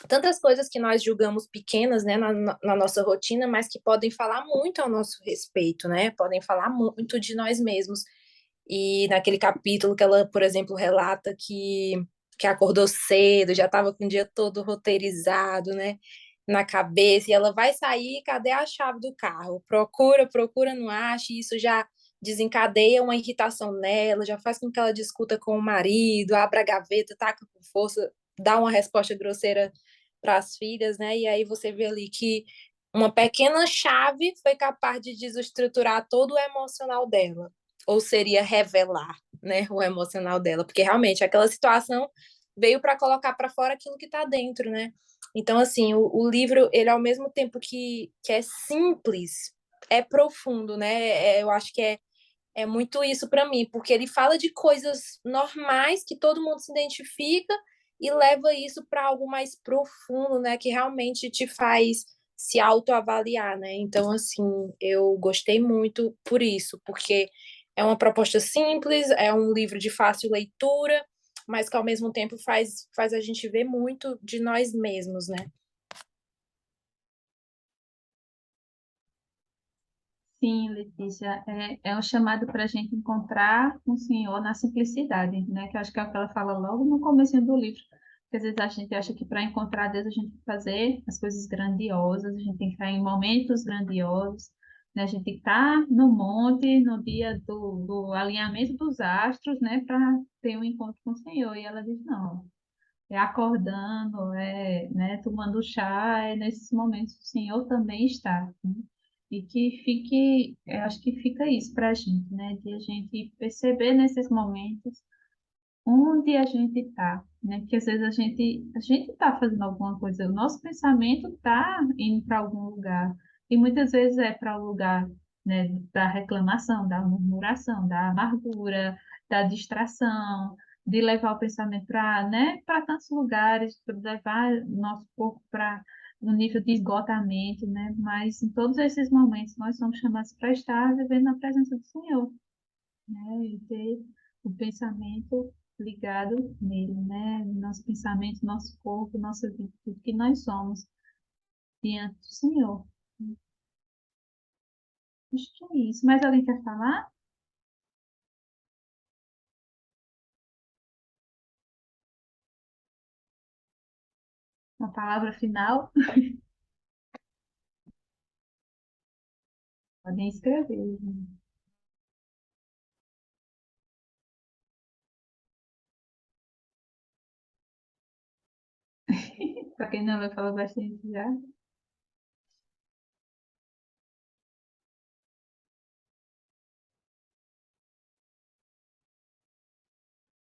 tantas coisas que nós julgamos pequenas, né, na nossa rotina, mas que podem falar muito ao nosso respeito, né? Podem falar muito de nós mesmos. E naquele capítulo que ela, por exemplo, relata que acordou cedo, já estava com o dia todo roteirizado, né, na cabeça, e ela vai sair, cadê a chave do carro? Procura, procura, não acha, e isso já desencadeia uma irritação nela, já faz com que ela discuta com o marido, abra a gaveta, taca com força, dá uma resposta grosseira para as filhas, né? E aí você vê ali que uma pequena chave foi capaz de desestruturar todo o emocional dela, ou seria revelar, né, o emocional dela, porque realmente aquela situação veio para colocar para fora aquilo que está dentro, né? Então, assim, o livro, ele ao mesmo tempo que é simples, é profundo, né? Eu acho que é muito isso para mim, porque ele fala de coisas normais que todo mundo se identifica e leva isso para algo mais profundo, né, que realmente te faz se autoavaliar, né? Então, assim, eu gostei muito por isso, porque é uma proposta simples, é um livro de fácil leitura, mas que ao mesmo tempo faz a gente ver muito de nós mesmos, né? Sim, Letícia, é um chamado para a gente encontrar o Senhor na simplicidade, né? Que eu acho que é o que ela fala logo no começo do livro. Porque às vezes a gente acha que para encontrar Deus a gente tem que fazer as coisas grandiosas, a gente tem que estar em momentos grandiosos, né? A gente tem que estar no monte no dia do alinhamento dos astros, né? Para ter um encontro com o Senhor. E ela diz, não, é acordando, né, tomando chá, é nesses momentos que o Senhor também está, né? E que fique, eu acho que fica isso para a gente, né, de a gente perceber nesses momentos onde a gente está, né, porque às vezes a gente está fazendo alguma coisa, o nosso pensamento está indo para algum lugar, e muitas vezes é para o lugar, né, da reclamação, da murmuração, da amargura, da distração, de levar o pensamento para, né, para tantos lugares, para levar nosso corpo para no nível de esgotamento, né? Mas em todos esses momentos nós somos chamados para estar vivendo na presença do Senhor, né? E ter o pensamento ligado nele, né? Nosso pensamento, nosso corpo, nossa vida, tudo que nós somos diante do Senhor. Acho que é isso. Mais alguém quer falar? Uma palavra final? Podem escrever. Para quem não vai falar bastante já.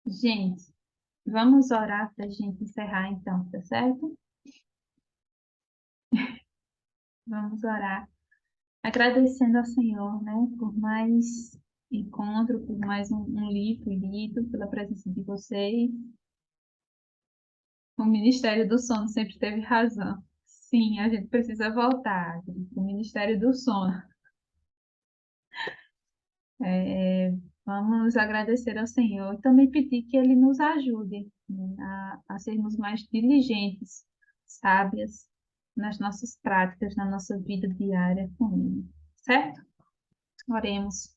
Gente, vamos orar para a gente encerrar então, tá certo? Vamos orar. Agradecendo ao Senhor, né, por mais encontro, por mais um livro lido, pela presença de vocês. O Ministério do Sono sempre teve razão. Sim, a gente precisa voltar. O Ministério do Sono. Vamos agradecer ao Senhor e também pedir que Ele nos ajude, né, a sermos mais diligentes, sábias, nas nossas práticas, na nossa vida diária com Ele, certo? Oremos.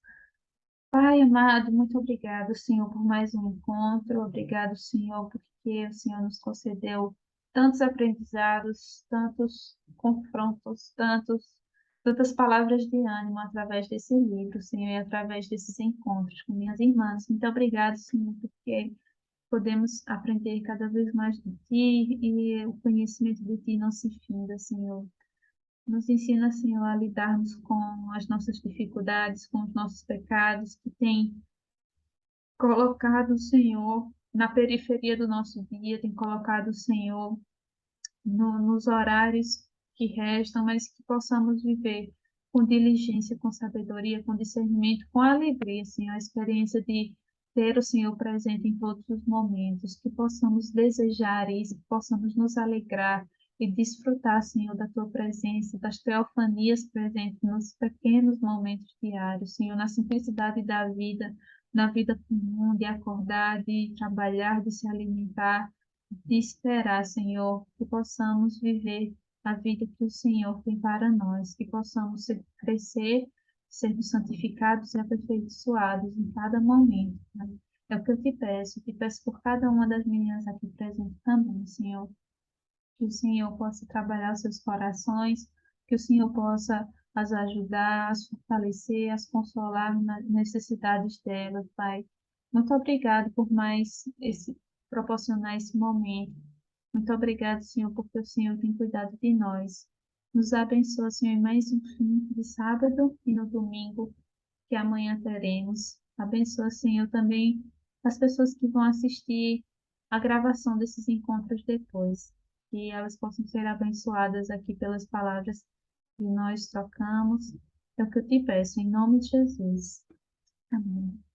Pai amado, muito obrigado, Senhor, por mais um encontro. Obrigado, Senhor, porque o Senhor nos concedeu tantos aprendizados, tantos confrontos, tantas palavras de ânimo através desse livro, Senhor, e através desses encontros com minhas irmãs. Muito obrigado, Senhor, porque podemos aprender cada vez mais de Ti e o conhecimento de Ti não se finda, Senhor. Nos ensina, Senhor, a lidarmos com as nossas dificuldades, com os nossos pecados, que tem colocado o Senhor na periferia do nosso dia, tem colocado o Senhor nos horários que restam, mas que possamos viver com diligência, com sabedoria, com discernimento, com alegria, Senhor, a experiência de ter o Senhor presente em todos os momentos, que possamos desejar isso, que possamos nos alegrar e desfrutar, Senhor, da Tua presença, das teofanias presentes nos pequenos momentos diários, Senhor, na simplicidade da vida, na vida comum, de acordar, de trabalhar, de se alimentar, de esperar, Senhor, que possamos viver a vida que o Senhor tem para nós, que possamos crescer, sermos santificados e aperfeiçoados em cada momento, né? É o que eu te peço por cada uma das meninas aqui presentes também, Senhor, que o Senhor possa trabalhar os seus corações, que o Senhor possa as ajudar, as fortalecer, as consolar nas necessidades delas, Pai. Muito obrigado por mais proporcionar esse momento. Muito obrigado, Senhor, porque o Senhor tem cuidado de nós. Nos abençoa, Senhor, em mais um fim de sábado e no domingo que amanhã teremos. Abençoa, Senhor, também as pessoas que vão assistir a gravação desses encontros depois. Que elas possam ser abençoadas aqui pelas palavras que nós trocamos. É o que eu te peço, em nome de Jesus. Amém.